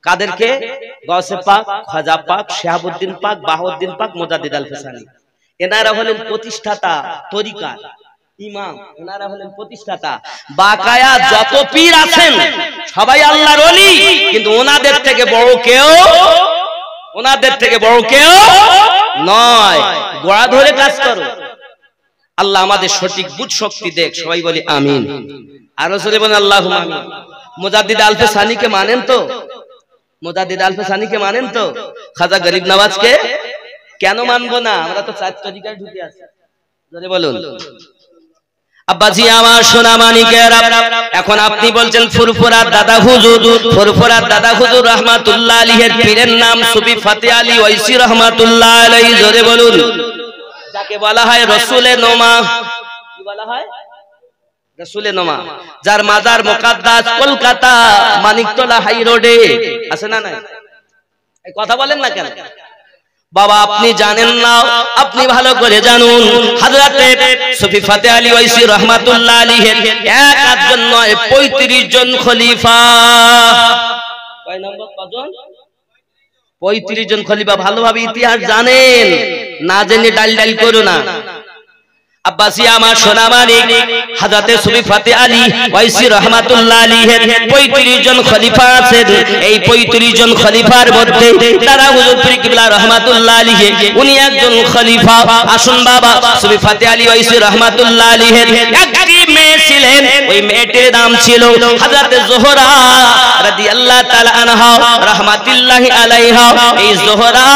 কাদেরকে? গাউসে পাক, খাজা পাক, শিহাবুদ্দিন পাক, বাহাউদ্দিন পাক, মুজাদ্দিদ আলফে সানি। এনারা হলেন প্রতিষ্ঠাতা তরিকার ইমাম, এনারা হলেন প্রতিষ্ঠাতা। বাকায়া যত পীর আছেন সবাই আল্লাহর ওলি, কিন্তু ওনাদের থেকে বড় কেউ, ওনাদের থেকে বড় কেউ নয়। গোড়া ধরে কাজ করো। আল্লাহ আমাদের সঠিক বুঝ শক্তি দেখ। সবাই বলি আমিন। আর জোরে বলেন আল্লাহুম্মা আমিন। মুজাদ্দিদ আলফে সানিকে মানেন তো? মুজাদ্দিদ আলফে সানিকে মানেন তো? খাজা গরিব নওয়াজকে কেন মানবো না? আমরা তো 4 তরিকায় ঢুকে আছি। জোরে বলুন। আব্বাজি আমার সোনা মানিকেরা, এখন আপনি বলছেন ফুরফুরার দাদা হুজুর, ফুরফুরার দাদা হুজুর রহমাতুল্লাহ আলাইহির পীরের নাম সুফি ফতে আলী ওয়াইসি রহমাতুল্লাহ আলাইহি। জোরে বলুন। যাকে বলা হয় রসুলে নোমা। কি বলা হয়? রাসূলে নোমা, যার মাজার মুকাদ্দাস কলকাতা মানিকতলা হাই রোডে আছে না নাই? এই কথা বলেন না কেন বাবা? আপনি জানেন না, আপনি ভালো করে জানুন, হযরতে সুফি ফাতে আলী ওয়াইসি রাহমাতুল্লাহ আলাইহি এক আধজন নয় 35 জন খলিফা। কয় নম্বর কজন? 35 জন খলিফা। ভালোভাবে ইতিহাস জানেন, না জেনে ডাল ডাল করো না। আব্বাসী আমার সোনা মানিক হযরতে সুফি ফাতে আলী ওয়াইসি রাহমাতুল্লাহ আলাইহি 35 জন খলিফা আছেন। এই 35 জন খলিফার মধ্যে তারা হুজুর পীর কিবলা রাহমাতুল্লাহ আলাইহি উনি একজন খলিফা। আসুন বাবা, সুফি ফাতে আলী ওয়াইসি রাহমাতুল্লাহ আলাইহি একটি মেয়ে ছিলেন, ওই মেয়েটির নাম ছিল হযরতে যোহরা রাদিয়াল্লাহু তাআলা আনহা রাহমাতুল্লাহি আলাইহা। এই যোহরা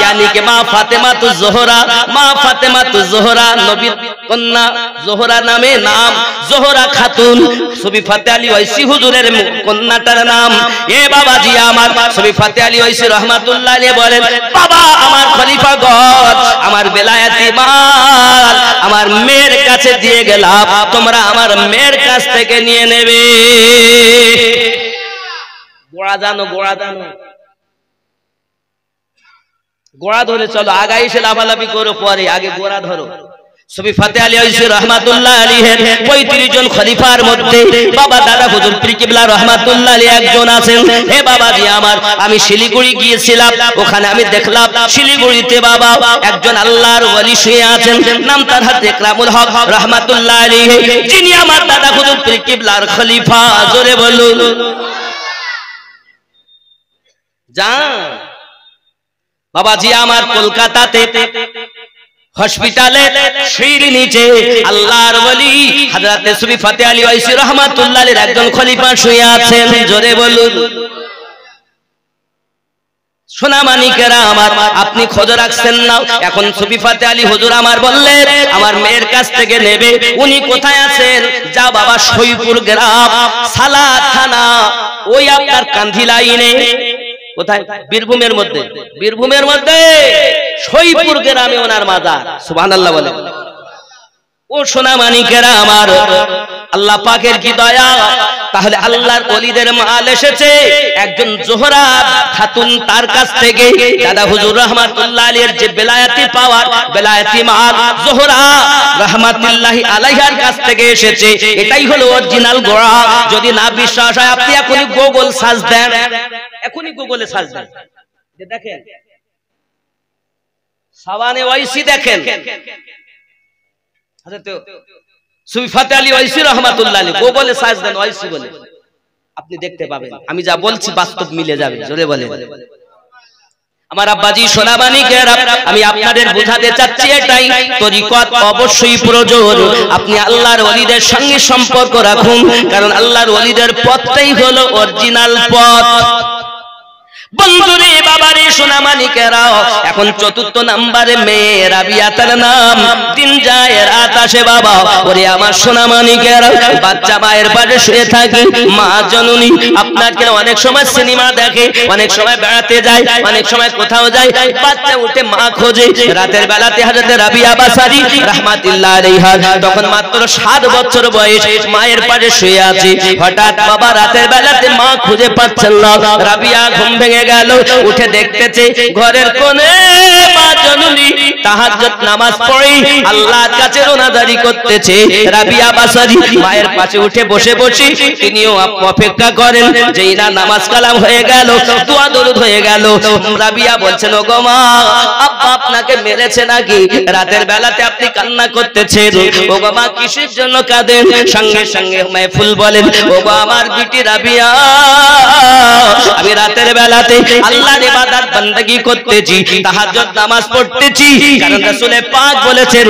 यानी कि মা ফাতেমাতুজ যোহরা, মা ফাতেমাতুজ যোহরা নবীর কন্যা যোহরা নামে নাম, যোহরা খাতুন। সুফি ফাতে আলী ওয়াইসি হুজুরের কন্যাটার নাম। এ বাবাজি আমার, সুফি ফাতে আলী ওয়াইসি রাহমাতুল্লাহ আলাইহি বলেন, বাবা আমার খলিফাগণ, আমার বেলায়েতি মাল আমার মেয়ের কাছে দিয়ে গেলাম, তোমরা আমার মেয়ের কাছ থেকে নিয়ে নেবে। গোড়া জানো, গোড়া জানো, গোড়া ধরে চলো, আগাই এসে লাফালাফি করো পরে, আগে গোড়া ধরো। সুফি ফাতে আলী ওয়াইসি রাহমাতুল্লাহ আলাইহি 35 জন খলিফার মধ্যে বাবা দাদা হুজুর পীর কিবলা রাহমাতুল্লাহ আলাইহি একজন আছেন। হে বাবাজি আমার, আমি শিলিগুড়ি গিয়েছিলাম, ওখানে আমি দেখলাম শিলিগুড়িতে বাবা একজন আল্লাহর ওলি শুয়ে আছেন, নাম তার হযরত ইকরামুল হক রাহমাতুল্লাহ আলাইহি, যিনি আমার দাদা হুজুর পীর কিবলার খলিফা। জোরে বলুন জান বাবাজি আমার, কলকাতাতে হসপিটালে সিঁড়ির নিচে আল্লাহর ওলি হযরতে সুফি ফাতে আলী ওয়াইসি রাহমাতুল্লাহ আলাইহির একজন খলিফা শুয়ে আছেন। জোরে বলুন সোনা মানিকেরা আমার, আপনি খোঁজ রাখছেন না। এখন সুফি ফাতে আলী হুজুর আমার বললেন আমার মেয়ের কাছ থেকে নেবে। উনি কোথায় আছেন? যা বাবা, সইপুর গ্রাম, সালা থানা, ওই আপনার কান্ধি লাইনে। কোথায়? বীরভূমের মধ্যে, বীরভূমের মধ্যে সইপুর গ্রামে ওনার মাজার। সুবহানাল্লাহ বলে। ও সোনা মানিকেরা আমার, আল্লাহ পাকের কি দয়া। তাহলে আল্লাহর ওলিদের মাল এসেছে একজন যোহরা খাতুন, তার কাছ থেকে দাদা হুজুর রাহমাতুল্লাহ আলাইহির যে বেলায়েতি পাওয়ার, বেলায়েতি মাল যোহরা রাহমাতুল্লাহি আলাইহার কাছ থেকে এসেছে। এটাই হলো অরিজিনাল গোড়া। যদি না বিশ্বাস হয় আপনি এখনই গুগল সার্চ দেন, এখনই গুগলে সার্চ দেন, দেখেন সাওয়ানে ওয়াইসি, দেখেন হযরত সুফি ফাতে আলী ওয়াইসি রাহমাতুল্লাহ আলাইহি, গুগলে সার্চ দেন ওয়াইসি বলে, আপনি দেখতে পাবেন। আমি যা বলছি বাস্তব মিলে যাবে। জোরে বলেন আমার আব্বাজি সোনা মানিকেরা, আমি আপনাদের বোঝাতে চাচ্ছি এটাই, তরিকত অবশ্যই প্রয়োজন। আপনি আল্লাহর ওলিদের সঙ্গে সম্পর্ক রাখুন, কারণ আল্লাহর ওলিদের পথটাই হলো অরিজিনাল পথ। বন্ধুরে বাবারে সোনা মানিকেরা, এখন চতুর্থ নম্বরে মেয়ে রাবিয়া, তার নাম। দিন যায় রাত আসে বাবা, ওরে আমার সোনা মানিকেরা, বাচ্চা মায়ের পাশে শুয়ে থাকে, মা জননী আপনাকে অনেক সময় সিনেমা দেখে, অনেক সময় বেড়াতে যায়, অনেক সময় কোথাও যায়, বাচ্চা উঠে মা খোঁজে। রাতের বেলাতে হযরত রাবিয়া বাসারি রাহমাতুল্লাহ আলাইহা তখন মাত্র 7 বছর বয়স, মায়ের পাশে শুয়ে আছে। হঠাৎ বাবা রাতের বেলাতে মা খুঁজে পাচ্ছেন না। রাবিয়া ঘুম ভেঙে গেল, উঠে দেখতেছে ঘরের কোণে মা জননী তাহাজ্জুদ নামাজ পড়ে আল্লাহর কাছে রোনাজারি করতেছে। রাবিয়া বাসারি মায়ের পাশে উঠে বসে বসে তিনিও অপেক্ষা করেন, যেই না নামাজ কালাম হয়ে গেল, দোয়া দরুদ হয়ে গেল, রাবিয়া বলছেন ও গো মা, আব্বা আপনাকে মেরেছে নাকি? রাতের বেলাতে আপনি কান্না করতেছেন, ও গো মা কিসের জন্য কাঁদেন? সঙ্গে সঙ্গে মাহফুল বলেন, ও গো আমার বিটি রাবিয়া, আমি রাতের বেলাতে আল্লাহর ইবাদত বান্দাগি করতেছি, তাহাজ্জুদ নামাজ পড়তেছি, কারণ রাসূল পাক বলেছেন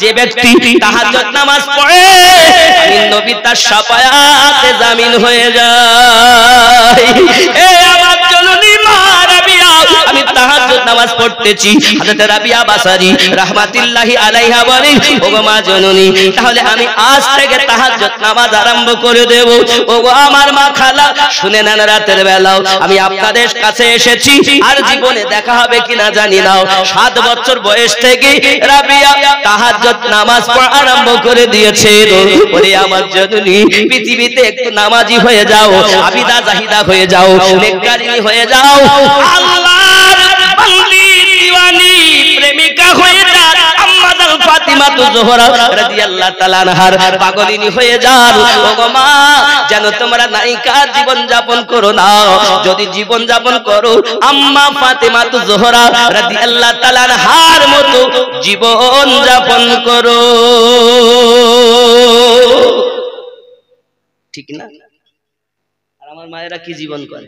যে ব্যক্তি তাহাজ্জুদ নামাজ পড়ে আমি নবী তার শাফায়াতে জামিন হয়ে যায়। এ আমার জননী মা রাবিয়া, আমি তাহাজ্জুদ নামাজ নামাজ পড়তেছি। হযরত রাবিয়া বাসারি রাহমাতুল্লাহি আলাইহা বলেন, ওগো মা জননী, তাহলে আমি আজ থেকে তাহাজ্জুদ নামাজ আরম্ভ করে দেব। ওগো আমার মা খালা, শুনে নেন, রাতের বেলাও আমি আপনাদের কাছে এসেছি, আর জীবনে দেখা হবে কিনা জানি না। 7 বছর বয়স থেকে রাবিয়া তাহাজ্জুদ নামাজ পড়া আরম্ভ করে দিয়েছে। ওরে আমার জননী, পৃথিবীতে একটু নামাজি হয়ে যাও, আবিদা জাহিদা হয়ে যাও, নেককারিনী হয়ে যাও, আল্লাহর বান্দি দিওয়ানি প্রেমিকা হয়ে যাও, আম্মাজান ফাতিমা জোহরা রাদিয়াল্লাহু তাআলা আনহার পাগলিনী হয়ে যাও। ওগো মা, যেন তোমরা নায়িকা জীবন যাপন করো না, যদি জীবন যাপন করো আম্মা ফাতিমা জোহরা রাদিয়াল্লাহু তাআলা আনহার মতো জীবন যাপন করো। ঠিক না? আর আমার মায়েরা কি জীবন করে?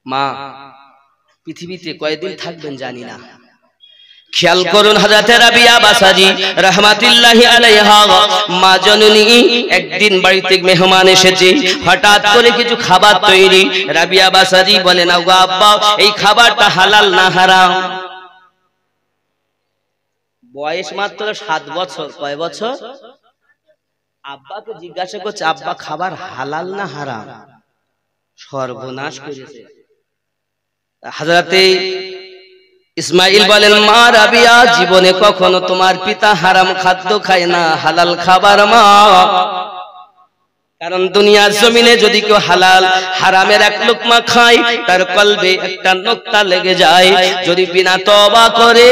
মা পৃথিবীতে কয়দিন থাকবেন জানি না। খেয়াল করুন, হযরত রাবিয়া বাসারি রাহমাতুল্লাহি আলাইহা মা জননী একদিন বাড়িতে মেহমান এসেছে, হঠাৎ করে কিছু খাবার তৈরি। রাবিয়া বাসারি বলেন, ওগো আব্বা, এই খাবারটা হালাল না হারাম? বয়স মাত্র 7 বছর। কয় বছর? আব্বাকে জিজ্ঞাসা করছে, আব্বা খাবার হালাল না হারাম? সর্বনাশ করেছে। হযরতে ইসমাইল বলেন, মা রাবিয়া, জীবনে কখনো তোমার পিতা হারাম খাদ্য খায় না, হালাল খাবার মা। কারণ দুনিয়ার জমিনে যদি কেউ হালাল হারামের এক লোকমা খায়, তার কলবে একটা নোক্তা লেগে যায়। যদি বিনা তওবা করে,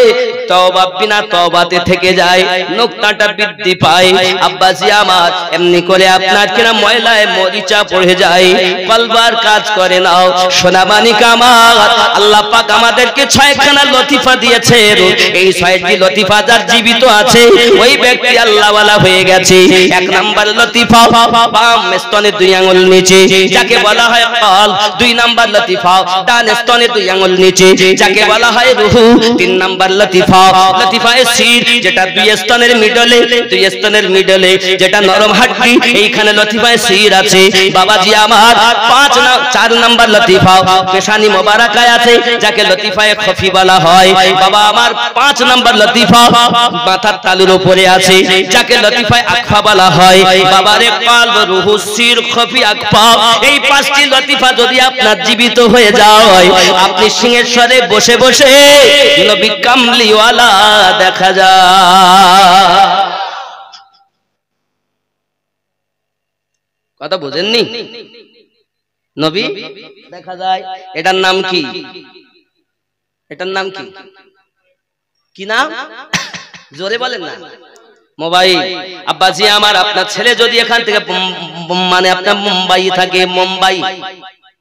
তওবা বিনা তওবাতে থেকে যায়, নোক্তাটা বৃদ্ধি পায়। আব্বাজি আমার, এমনি করে আপনার কিনা ময়লায় মরিচা পড়ে যায়, কলবার কাজ করে না। সোনামানিক আমার, আল্লাহ পাক আমাদেরকে 6খানা লতিফা দিয়েছে। এই 6টি লতিফা যার জীবিত আছে, ওই ব্যক্তি আল্লাহওয়ালা হয়ে গেছে। 1 নাম্বার লতিফা, বাম স্তনে 2 আঙ্গুল নিচে, যাকে বলা হয় কল। 2 নাম্বার লতিফা, ডান স্তনে 2 আঙ্গুল নিচে, যাকে বলা হয় রুহু। 3 নাম্বার লতিফা, লতিফায়ে সির, যেটা 2 স্তনের মিডলে, 2 স্তনের মিডলে যেটা নরম হাড্ডি, এইখানে লতিফায়ে সির আছে। বাবাজি আমার, 4 নাম্বার লতিফা পেশানি মোবারকায় আছে, যাকে লতিফায়ে খফি বলা হয়। বাবা আমার, 5 নাম্বার লতিফা মাথার তালুর উপরে আছে, যাকে লতিফায়ে আকফা বলা হয়। বাবারে, কলব, রুহু, সির, খফি, আকফা, এই 5টি লতিফা যদি আপনার জীবিত হয়ে যায়, আপনি সিংহেশ্বরে বসে বসে নবী কামলিওয়ালা দেখা যায়। কথা বুঝেননি? নবী দেখা যায়। এটার নাম কি? এটার নাম কি? কি নাম? জোরে বলেন না। মোবাইল। আব্বাজি আমার, আপনার ছেলে যদি এখান থেকে মানে আপনার মুম্বাই থাকে, মুম্বাই,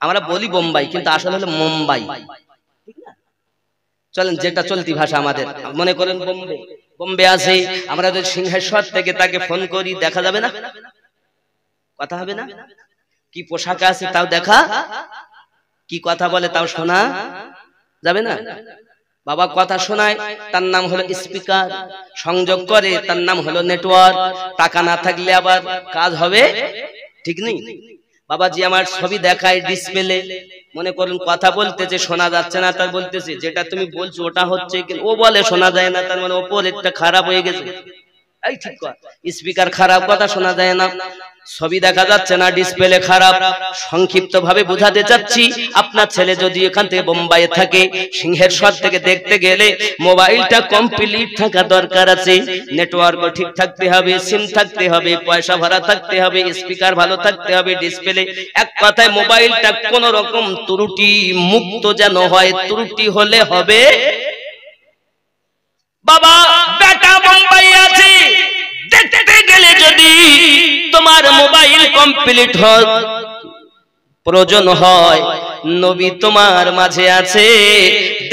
আমরা বলি বোম্বাই, কিন্তু আসলে হলো মুম্বাই, চলেন যেটা চলতি ভাষা আমাদের, মনে করেন বোম্বে, বোম্বে আছে, আমরা যদি সিংহেশ্বর থেকে তাকে ফোন করি, দেখা যাবে না? কথা হবে না? কি পোশাক আছে তাও দেখা, কি কথা বলে তাও শোনা যাবে না? বাবা কথা শোনায়, তার নাম হলো স্পিকার। সংযোগ করে, তার নাম হলো নেটওয়ার্ক। টাকা না থাকলে আবার কাজ হবে? ঠিক নেই। বাবাজি আমার, ছবি দেখায় ডিসপ্লে, মনে করুন কথা বলতেছে, শোনা যাচ্ছে না, তার বলতেছে যেটা তুমি বলছো ওটা হচ্ছে, কিন্তু ও বলে শোনা যায় না, তার মানে ওপরেরটা খারাপ হয়ে গেছে। এই ঠিক কথা, স্পিকার খারাপ, কথা শোনা যায় না, ছবি দেখা যাচ্ছে না, ডিসপ্লে খারাপ। সংক্ষিপ্ত ভাবে বোঝাতে চাচ্ছি, আপনার ছেলে যদি এখান থেকে বোম্বাইয়ে থাকে, সিংহেশ্বর থেকে দেখতে গেলে মোবাইলটা কমপ্লিট থাকা দরকার আছে, নেটওয়ার্কও ঠিক থাকতে হবে, সিম থাকতে হবে, পয়সা ভরা থাকতে হবে, স্পিকার ভালো থাকতে হবে, ডিসপ্লে, এক কথায় মোবাইলটা কোন রকম ত্রুটি মুক্ত যেন হয়। ত্রুটি হলে হবে বাবা, বেটা বোম্বাই আছে, দেখতে গেলে যদি তোমার মোবাইল কমপ্লিট হয়, প্রয়োজন হয়, নবী তোমার মাঝে আছে,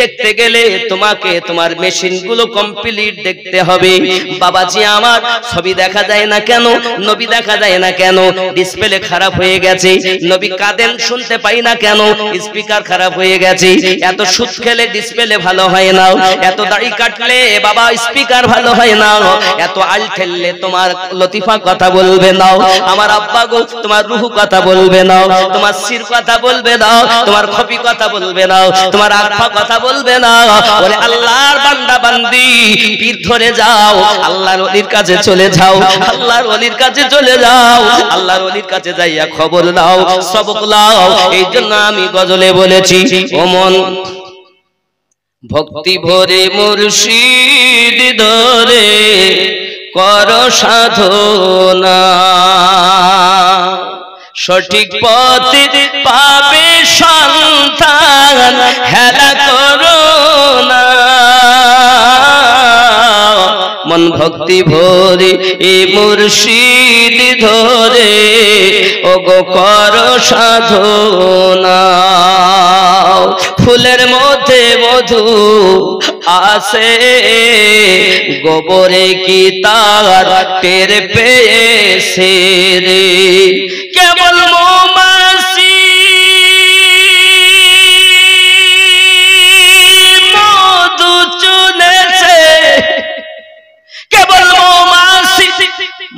দেখতে গেলে তোমাকে তোমার মেশিনগুলো কমপ্লিট দেখতে হবে। বাবাজি আমার, ছবি দেখা যায় না কেন, নবী দেখা যায় না কেন? ডিসপ্লে খারাপ হয়ে গেছে। নবী কাঁদেন, শুনতে পাই না কেন? স্পিকার খারাপ হয়ে গেছে। এত সুদ খেলে ডিসপ্লে ভালো হয় না, এত দাড়ি কাটলে বাবা স্পিকার ভালো হয় না, এত আল ঠেললে তোমার লতিফা কথা বলবে না, আমার আব্বা গো তোমার রুহু কথা বলবে না, তোমার সির কথা বলবে না, তোমার খপি কথা বলবে না, তোমার আব্বা কথা বলবে না। ওরে আল্লাহর বান্দা বান্দি, পীর ধরে যাও, আল্লাহর ওলির কাছে চলে যাও, আল্লাহর ওলির কাছে চলে যাও, আল্লাহর ওলির কাছে যাইয়া খবর নাও, সবক নাও। এই জন্য আমি গজলে বলেছি, ও মন ভক্তি ভরে মুর্শিদ ধরে কর সাধনা, সঠিক পথে পাবে সন্তান, হেলা করো না। মন ভক্তি ভরে এ মুর্শিদ ধরে ওগো কর সাধনা। ফুলের মধ্যে মধু আছে, গোবরে কি তার টের পেয়েছে রে? কেবল মৌমাছি মধু চুনেছে, কেবল মৌমাছি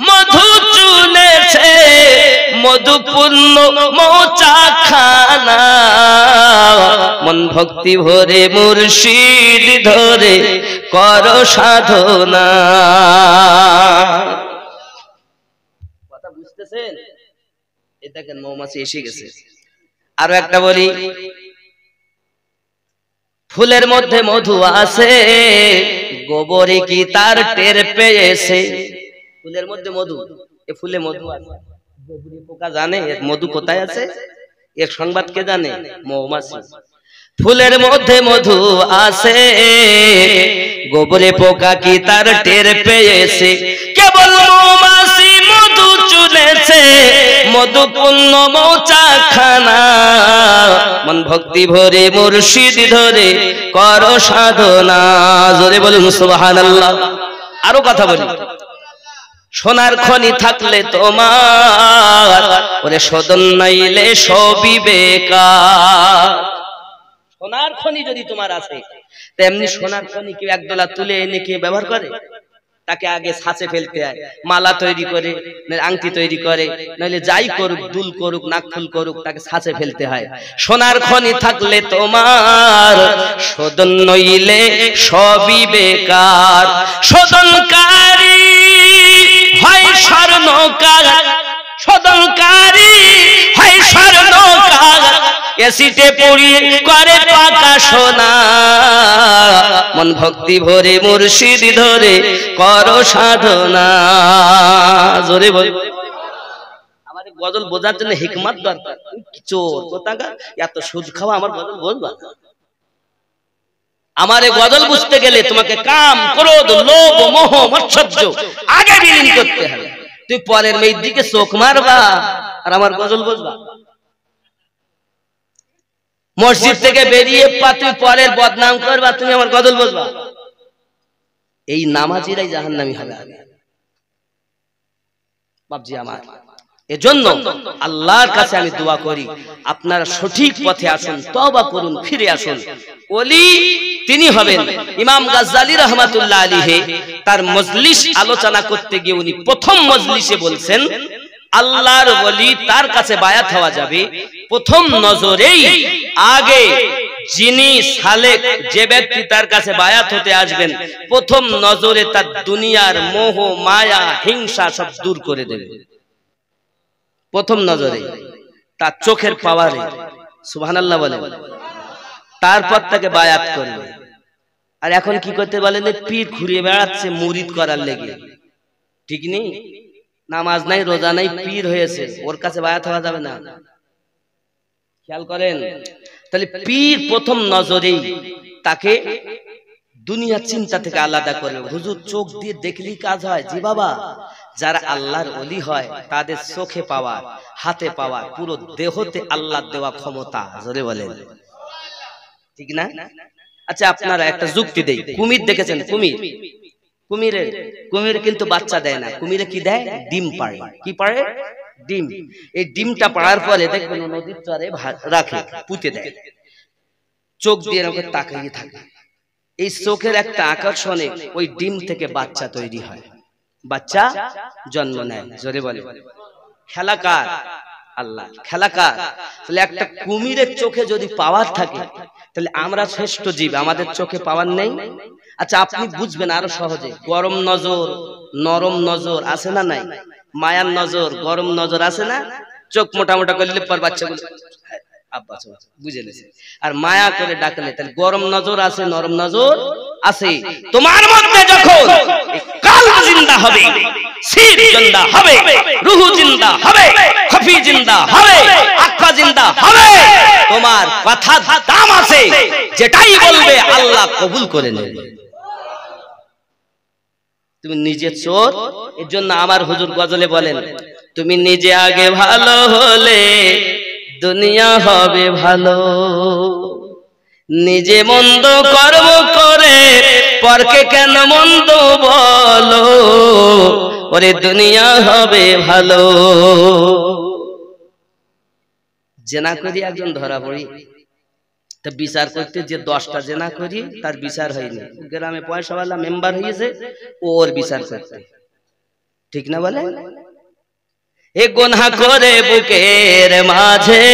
মধু চুনেছে, মধুপূর্ণ মৌচা খানা। মন ভক্তি ভরে মুর্শিদ ধরে কর সাধনা। কথা বুঝতেছেন? এই দেখেন মৌমাছি এসে গেছে। আরো একটা বলি, ফুলের মধ্যে মধু আছে, গোবরে কি তার টের পেয়েছে? ফুলের মধ্যে মধু, এ ফুলে মধু আছে, গোবরে পোকা জানে এর মধু কোথায় আছে? এর সংবাদ কে জানে? মৌমাছি। ফুলের মধ্যে মধু আছে, গোবরে পোকা কি তার টের পেয়েছে? কেবল মৌমাছি মধু চুনেছে, মধুপূর্ণ মৌচা খানা। মন ভক্তি ভরে মুর্শিদ ধরে কর সাধনা। জোরে বলুন সুবহানাল্লাহ। আরো কথা বলি, সোনার খনি থাকলে তোমার, ওরে সদন নাইলে সবই বেকার। সোনার খনি যদি তোমার আছে, তেমনি সোনার খনি কেউ একদলা তুলে এনে কে ব্যবহার করে? তাকে আগে ছাঁচে ফেলতে হয়, মালা তৈরি করে, আংটি তৈরি করে, নাহলে যাই করুক, দুল করুক, নাকফুল করুক, তাকে ছাঁচে ফেলতে হয়। সোনার খনি থাকলে তোমার, সদন নইলে সবই বেকার। সদনকারী হয় স্বর্ণকার, সদনকারী হয় স্বর্ণকার, এসিটে পড়িয়ে করে পাকা সোনা। মন ভক্তি ভরে মুর্শিদ ধরে কর সাধনা। জোরে বল। আমাদের গজল বোঝার জন্য হিকমত দরকার। চোর কোথাকার, এত সুদ খাওয়া আমার গজল বলবা? আমারে গজল বুঝতে গেলে তোমাকে কাম, ক্রোধ, লোভ, মোহ, মৎসর্য আগে বিলীন করতে হবে। তুই পরের মেয়ের দিকে চোখ মারবা আর আমার গজল বুঝবা? মসজিদ থেকে বেরিয়ে তুই পরের বদনাম করবা, তুমি আমার গজল বুঝবা? এই নামাজিরাই জাহান্নামী হবে বাপজি আমার। এজন্য আল্লাহর কাছে আমি দোয়া করি, আপনারা সঠিক পথে আসুন, তওবা করুন, ফিরে আসুন। ওলি তিনি হবেন। ইমাম গাজ্জালী রাহমাতুল্লাহ আলাইহি তার মজলিস আলোচনা করতে গিয়ে উনি প্রথম মজলিসে বলছেন, আল্লাহর ওলি তার কাছে বায়াত হওয়া যাবে প্রথম নজরেই, আগে যিনি সালেক, যে ব্যক্তি তার কাছে বায়াত হতে আসবেন, প্রথম নজরে তার দুনিয়ার মোহ, মায়া, হিংসা সব দূর করে দেবে। প্রথম নজরে তার চোখের পাওয়ারে, সুবহানাল্লাহ বলে, তারপর তাকে বায়াত করবে। আর এখন কি করতে বলেন? পীর ঘুরিয়ে বেড়াচ্ছে মুরিদ করার লেগে, ঠিক নেই? নামাজ নাই, রোজা নাই, পীর হয়েছে, ওর কাছে বায়াত হওয়া যাবে না। খেয়াল করেন, তাহলে পীর প্রথম নজরেই তাকে দুনিয়া চিন্তা থেকে আলাদা করবে। হুজুর চোখ দিয়ে দেখলেই কাজ হয়? জি বাবা, যারা আল্লাহর ওলি হয় তাদের চোখে পাওয়া, হাতে পাওয়া, পুরো দেহতে আল্লাহর দেওয়া ক্ষমতা। জোরে বলেন, ঠিক না? আচ্ছা আপনারা একটা যুক্তি দেই, কুমির দেখেছেন? কুমির কিন্তু বাচ্চা দেয় না, কুমিরে কি দেয়? ডিম পাড়ে। কি পাড়ে? ডিম। এই ডিমটা পাড়ার পরে দেখবেন নদীর চরে রাখে, পুঁতে দেয়, চোখ দিয়ে ওকে তাকিয়ে থাকে। এই চোখের একটা আকর্ষণে ওই ডিম থেকে বাচ্চা তৈরি হয়, বাচ্চা জন্ম নেয়। জোরে বলে খেলা কার? আল্লাহ। খেলা কার? তাহলে একটা কুমিরের চোখে যদি পাওয়ার থাকে, তাহলে আমরা শ্রেষ্ঠ জীব, আমাদের চোখে পাওয়ার নেই? আচ্ছা আপনি বুঝবেন আরো সহজে, গরম নজর নরম নজর আছে না নাই? মায়ার নজর গরম নজর আছে না? চোখ মোটা মোটা করলে পর বাচ্চাগুলো আব্বা বুঝে নিছে, আর মায়া করে ডাকলে তাহলে গরম নজর আছে নরম নজর আছে। তোমার মধ্যে যখন কালব জিন্দা হবে, সির জিন্দা হবে, রূহ জিন্দা হবে, খফি জিন্দা হবে, আত্মা জিন্দা হবে, তোমার কথা দাম আছে, যেটাই বলবে আল্লাহ কবুল করে নেবে। তুমি নিজে চোর। এর জন্য আমার হুজুর গজলে বলেন, তুমি নিজে আগে ভালো হলে দুনিয়া হবে ভালো, নিজে মন্দ কর্ম করে পরকে কেন মন্দ বলো, ওরে দুনিয়া হবে ভালো। জেনা করি একজন ধরা পড়ি, তা বিচার করতে যে 10টা জেনা করি তার বিচার হয়নি, গ্রামে পয়সাওয়ালা মেম্বার হয়েছে, ওর বিচার করতে, ঠিক না বলে? এ গুনাহ করে বুকের মাঝে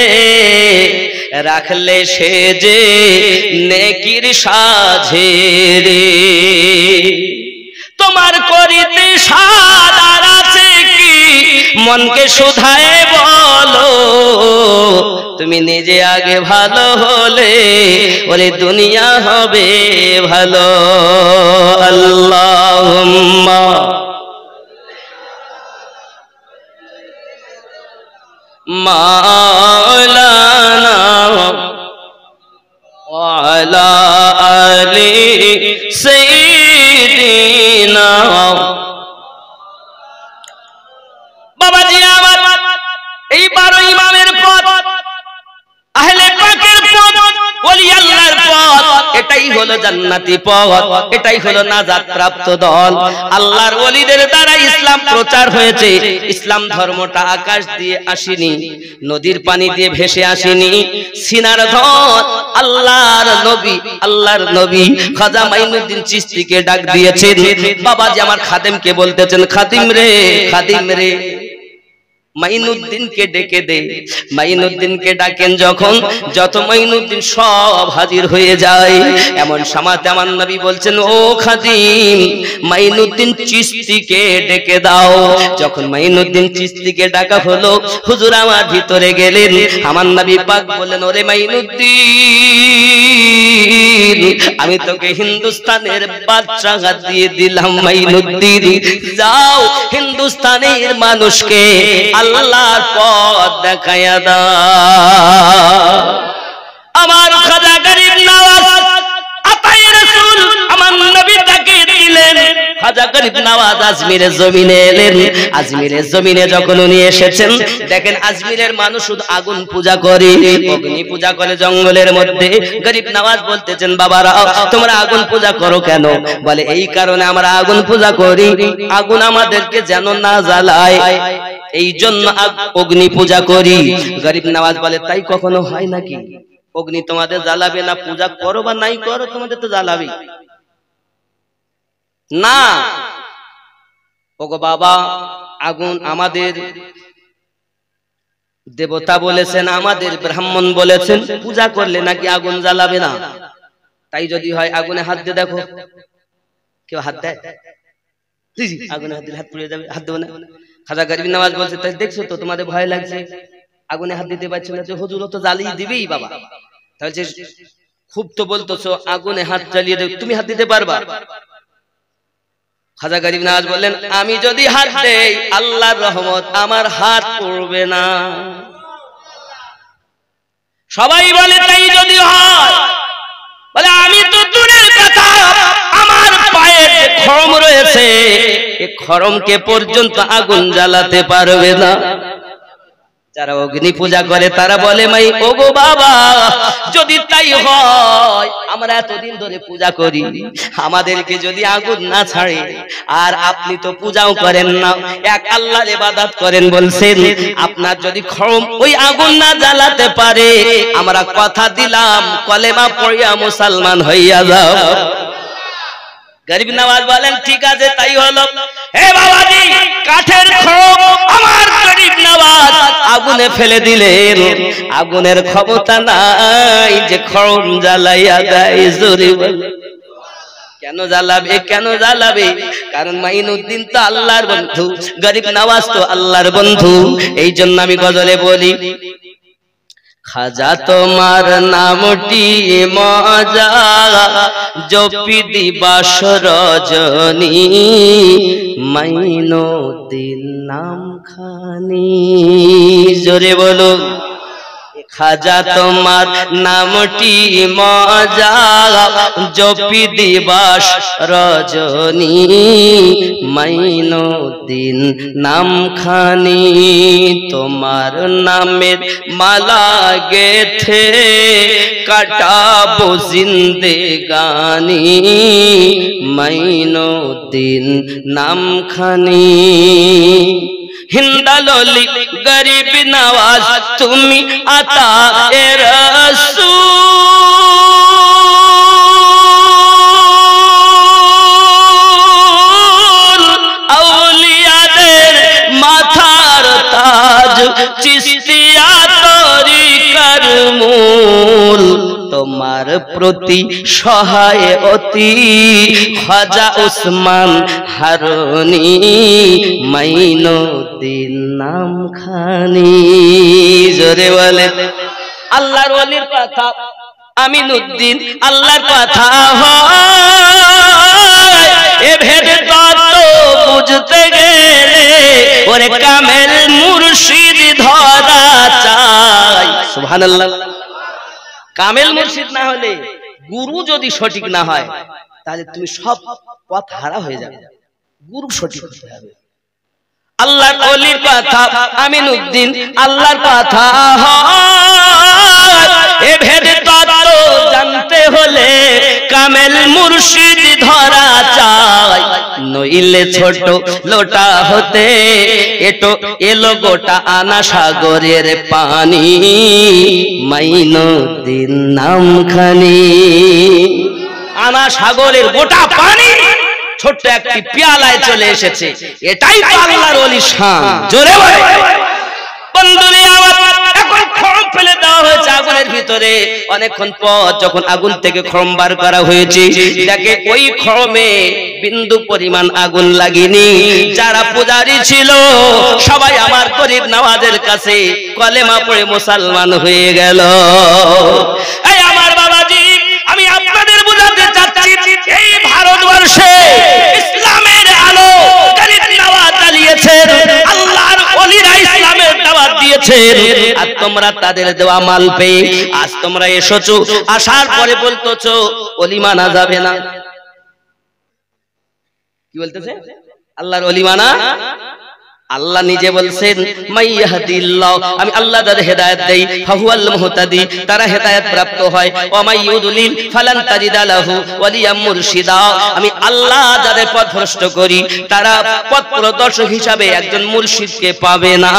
রাখলে সে যে নেকির সাঝে রে, তোমার করিতে সাদার আছে কি মনকে শুধায় বলো, তুমি নিজে আগে ভালো হলে ওরে দুনিয়া হবে ভালো। আল্লাহুম্মা মাওলানা ওয়ালা আলি সাইয়্যিদিনা। বাবাজি আমার, এই 12 ইমামের পথ, আহলে পাকের পথ, ওলি আল্লাহর পথ, এটাই হলো জান্নাতি পথ, এটাই হলো নাজাত প্রাপ্ত দল। আল্লাহর ওলিদের দ্বারা ইসলাম প্রচার হয়েছে। ইসলাম ধর্মটা আকাশ দিয়ে আসেনি, নদীর পানি দিয়ে ভেসে আসেনি, সিনার ধন আল্লাহর নবী খাজা মাইনুদ্দিন চিশতিকে ডাক দিয়েছেন। বাবাজি আমার খাদেমকে বলতেছেন, খাদিম রে মাইনুদ্দিনকে ডেকে দে। মাইনুদ্দিনকে ডাকেন যখন, যত মাইনুদ্দিন সব হাজির হয়ে যায়। এমন সামাতে আমার নবী বলছেন, ও খাদিম মাইনুদ্দিন চিশতিকে ডেকে দাও। যখন মাইনুদ্দিন চিশতিকে ডাকা হলো, হুজুর আমার ভিতরে গেলেন। আমার নবী পাক বললেন, ওরে মাইনুদ্দিন, আমি তোকে হিন্দুস্তানের বাদশাহ দিয়ে দিলাম। মাইনুদ্দিন যাও হিন্দুস্তানের মানুষকে আল্লাহর পথ দেখায়া দাও। আমার খাজা গরিব নওয়াজ আতাই রাসূল আমার নবী তাকে দিলেন। খাজা গরিব নওয়াজ আজমিরের জমিনে এলেন। আজমিরের জমিনে যখন উনি এসেছেন, দেখেন আজমিরের মানুষ শুধু আগুন পূজা করে, অগ্নি পূজা করে জঙ্গলের মধ্যে। গরিব নওয়াজ বলতেছেন, বাবারা তোমরা আগুন পূজা করো কেন? বলে এই কারণে আমরা আগুন পূজা করি, আগুন আমাদেরকে যেন না জ্বালায়, এই জন্য অগ্নি পূজা করি। গরিব নওয়াজ বলে, তাই কখনো হয় নাকি? অগ্নি তোমাদের জ্বালাবে না, পূজা করো বা নাই করো তোমাদের তো জ্বালাবে না। ওগো বাবা, আগুন আমাদের দেবতা বলেছেন, আমাদের ব্রাহ্মণ বলেছেন, পূজা করলে নাকি আগুন জ্বালাবে না। তাই যদি হয় আগুনে হাত দিয়ে দেখো, কেউ হাত দেয়? আগুনে হাত দিলে হাত পুড়ে যাবে, হাত দেবো না। খাজা গরিব নওয়াজ বলছে, তাই দেখছো তো তোমাদের ভয় লাগছে, আগুনে হাত দিতে পারছো না, হুজুর তো জ্বালিয়ে দিবেই বাবা। তাহলে খুব তো বলতেছো আগুনে হাত জ্বালিয়ে দেবে, তুমি হাত দিতে পারবা? খাজা গরিব নওয়াজ বললেন, আমি যদি হাত দেই আল্লাহর রহমত আমার হাত পড়বে না। সবাই বলে তাই যদি হয়, বলে আমি তো দূরের কথা, আমার পায়ে যে খড়ম রয়েছে এই খড়মকে পর্যন্ত আগুন জ্বালাতে পারবে না। যারা অগ্নি পূজা করে তারা বলে মাই ওগো বাবা, যদি তাই হয় আমরা এতদিন ধরে পূজা করি, আমাদেরকে যদি আগুন না ছাড়ে, আর আপনি তো পূজাও করেন না, এক আল্লাহর ইবাদত করেন বলছেন, আপনার যদি খড়ম ওই আগুন না জ্বালাতে পারে, আমরা কথা দিলাম কলেমা পড়িয়া মুসলমান হইয়া যাও। গরিব নওয়াজ বলেন ঠিক আছে তাই হলো। হে বাবাজি, কাঠের খড়ম আমার গরিব নওয়াজ আগুনে ফেলে দিলেন, আগুনের ক্ষমতা নাই যে খড়ম জ্বালাইয়া দেয়। জোরে বলে কেন জ্বালাবে, কেন জ্বালাবে? কারণ মাইনুদ্দিন তো আল্লাহর বন্ধু, গরিব নওয়াজ তো আল্লাহর বন্ধু। এই জন্য আমি গজলে বলি, খাজা তোমার নামটি মজা জপি দিবাস রজনী, মাইনুদ্দিন নাম খানি। জোরে বলো, খাজা তোমার নামটি মজা জপি দিবাস রজনী, মাইনুদ্দিন নাম খানি। তোমার নামের মালা গেথে কাটাবো জিন্দেগানি, মাইনুদ্দিন নাম খানি। হিন্দাললি গরিব নওয়াজ তুমি আতা এ রাসূল, আউলিয়াদের মাথার তাজ, চিশতিয়া তরিকার মূল। তোমার প্রতি সহায় অতি খাজা উসমান হারুনি, মাইনুদ্দিন নাম খানি। জোরে বলে আল্লাহর ওলির কথা আমিনুদ্দিন আল্লাহর কথা হয়, এ ভেদ তত্ত্ব বুঝতে গেলে ওরে কামেল মুর্শিদ ধরা চাই। সুবহানাল্লাহ। কামেল মুর্শিদ না হলে, গুরু যদি সঠিক না হয়, তাহলে তুমি সব পথ হারা হয়ে যাবে। গুরু সঠিক হতে হবে। আল্লাহর ওলির কথা আমিনুদ্দিন আল্লাহর কথা হয়, এ ভেদ তত্ত্ব জানতে হলে কামেল মুর্শিদ ধরা চাই। নইলে ছোট লোটা হতে এটো এলো গোটা আনা সাগরের পানি, মাইনুদ্দিন নাম খানি। আনা সাগরের গোটা পানি ছোট্ট একটি পেয়ালায় চলে এসেছে, এটাই তো আল্লাহর ওলি শান। জোরে বলে বন্ধুরে আমার, এখন খড়ম ফেলে দেওয়া হয়েছে আগুনের ভিতরে। অনেকক্ষণ পর যখন আগুন থেকে খড়ম বার করা হয়েছে, দেখে ওই খড়মে বিন্দু পরিমাণ আগুন লাগেনি। যারা পূজারী ছিল সবাই আমার গরিব নওয়াজের কাছে কলেমা পড়ে মুসলমান হয়ে গেল। এই আমার বাবাজি, আমি আপনাদের বোঝাতে চাচ্ছি, এই ভারতবর্ষে ইসলামের আলো গরিব নওয়াজ জ্বালিয়েছেন, আল্লাহর ওলিরা ইসলামের দাওয়াত দিয়েছেন, আর তোমরা তাদের দেওয়া মাল পেয়ে আজ তোমরা এসেছো, আসার পরে বলতেছো ওলি মানা যাবে না। কি বলতেছে? আল্লাহর ওলি মানা। আল্লাহ নিজে বলছেন, মাইয়াহদিল্লাহ, আমি আল্লাহ যাদের হেদায়েত দেই ফাহুয়াল মুহতাদি, তারা হেদায়েত প্রাপ্ত হয়, ওয়া মাইয়ুদলিল ফালান তাজিদা লাহু ওয়ালিয়াম মুরশিদা, আমি আল্লাহ যাদের পথ ভ্রষ্ট করি তারা পথ প্রদর্শক হিসাবে একজন মুর্শিদকে পাবে না।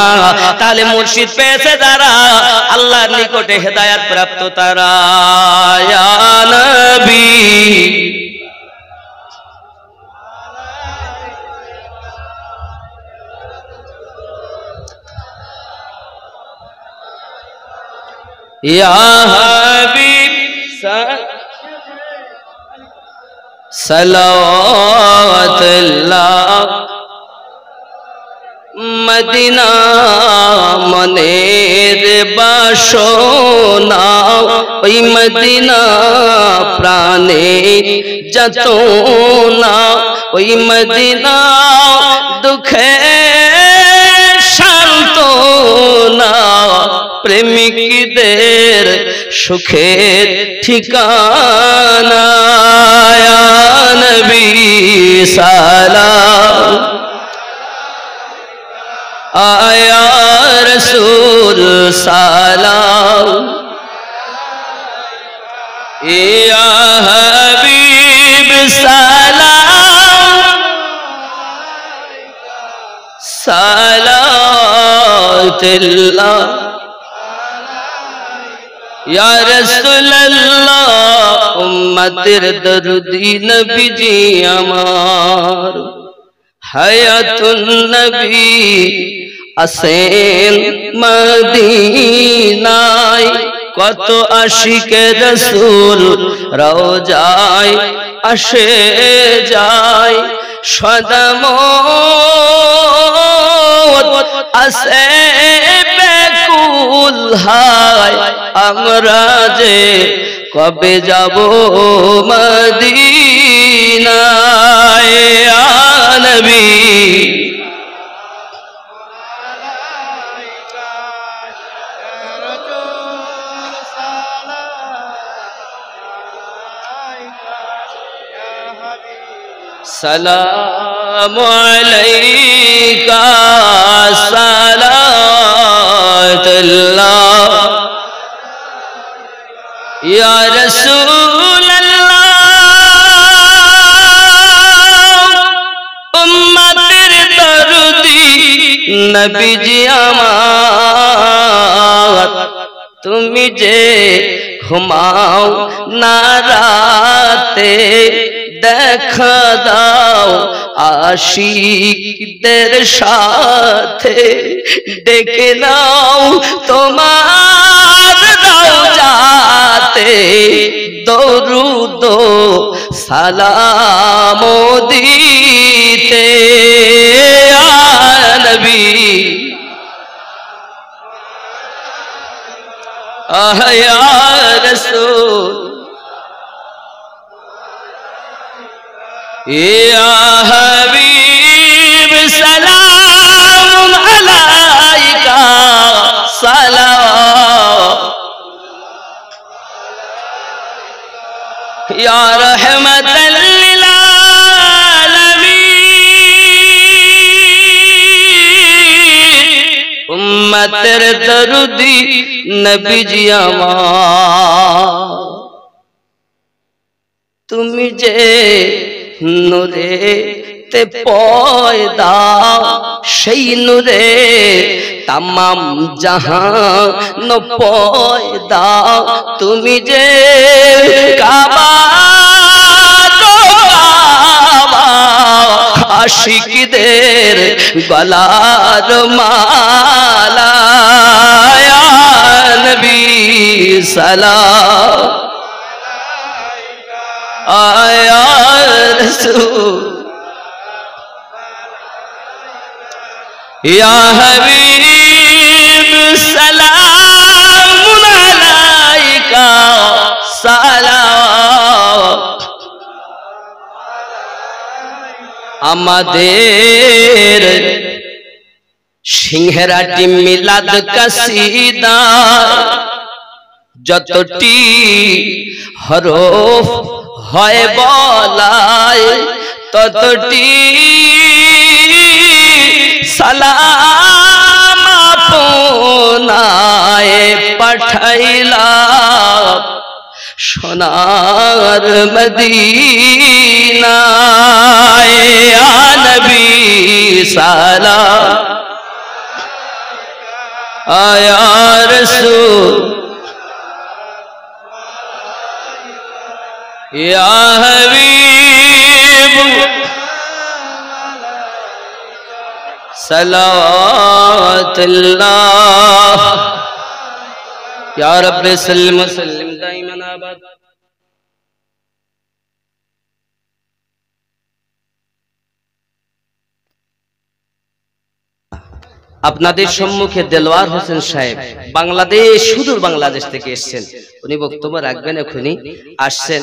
তাহলে মুর্শিদ পেয়েছে যারা, আল্লাহর নিকটে হেদায়েত প্রাপ্ত তারা। ইয়া নবী ইয়া হাবিব সালাওয়াতুল্লাহ, মদিনা মনের বাসনা, ওই মদিনা প্রাণে যতনা, ওই মদিনা দুঃখে শান্তনা, প্রেমিকদের সুখের ঠিকানা। ইয়া নবী সালাম आया रसूल सलाम या हबीब सलाम सलातुल्लाह या रसूल अल्लाह उम्मतेर दरुदी नबी जी আমার হায়াতুন নবী আসেন মদিনায় কত আশিকে রাসূল রওজায় আসে যায় সদামত আসে বেকুল হায় আমরা যে কবে যাব মদিনায় ইয়া নবী सलाम अलैका सलातुल्लाह या रसूल अल्लाह उम्मतेर दरुदी नबी जी আমার তুমি যে ঘুমাও না রাতে দেখা দাও আশিকদের সাথে ডেকে নাও তোমার রওজাতে দরুদ সালাম দিতে ইয়া নবী ইয়া রাসূল या हबीब सलाम अलैका सलाम या रहमतल लिल आलमीन उम्मतेर दरुदी नबी जी আমার তুমি যে নূরে তে পয়দা সেই নূরে तमाम জাহান পয়দা তুমি যে কাবা আশিকদের গলার মালা ইয়া নবী সালাম आया रसूल या हबीब सलाम अलैका सलाम আমাদের সিংহেরাটি মিলাদ কাসিদা যতটি হরফ হয় বলায় ততটি সালাম আপনায় পাঠাইলাম সোনার মদিনায় ইয়া নবী সালাম ইয়া রাসূল या हबीब सलावतुल्लाह या रब सल्लम सल्लिम दाइमन आबाद আপনাদের সম্মুখে দেলওয়ার হোসেন সাহেব বাংলাদেশ সুদূর বাংলাদেশ থেকে এসেছেন উনি বক্তব্য রাখবেন এখনই আসছেন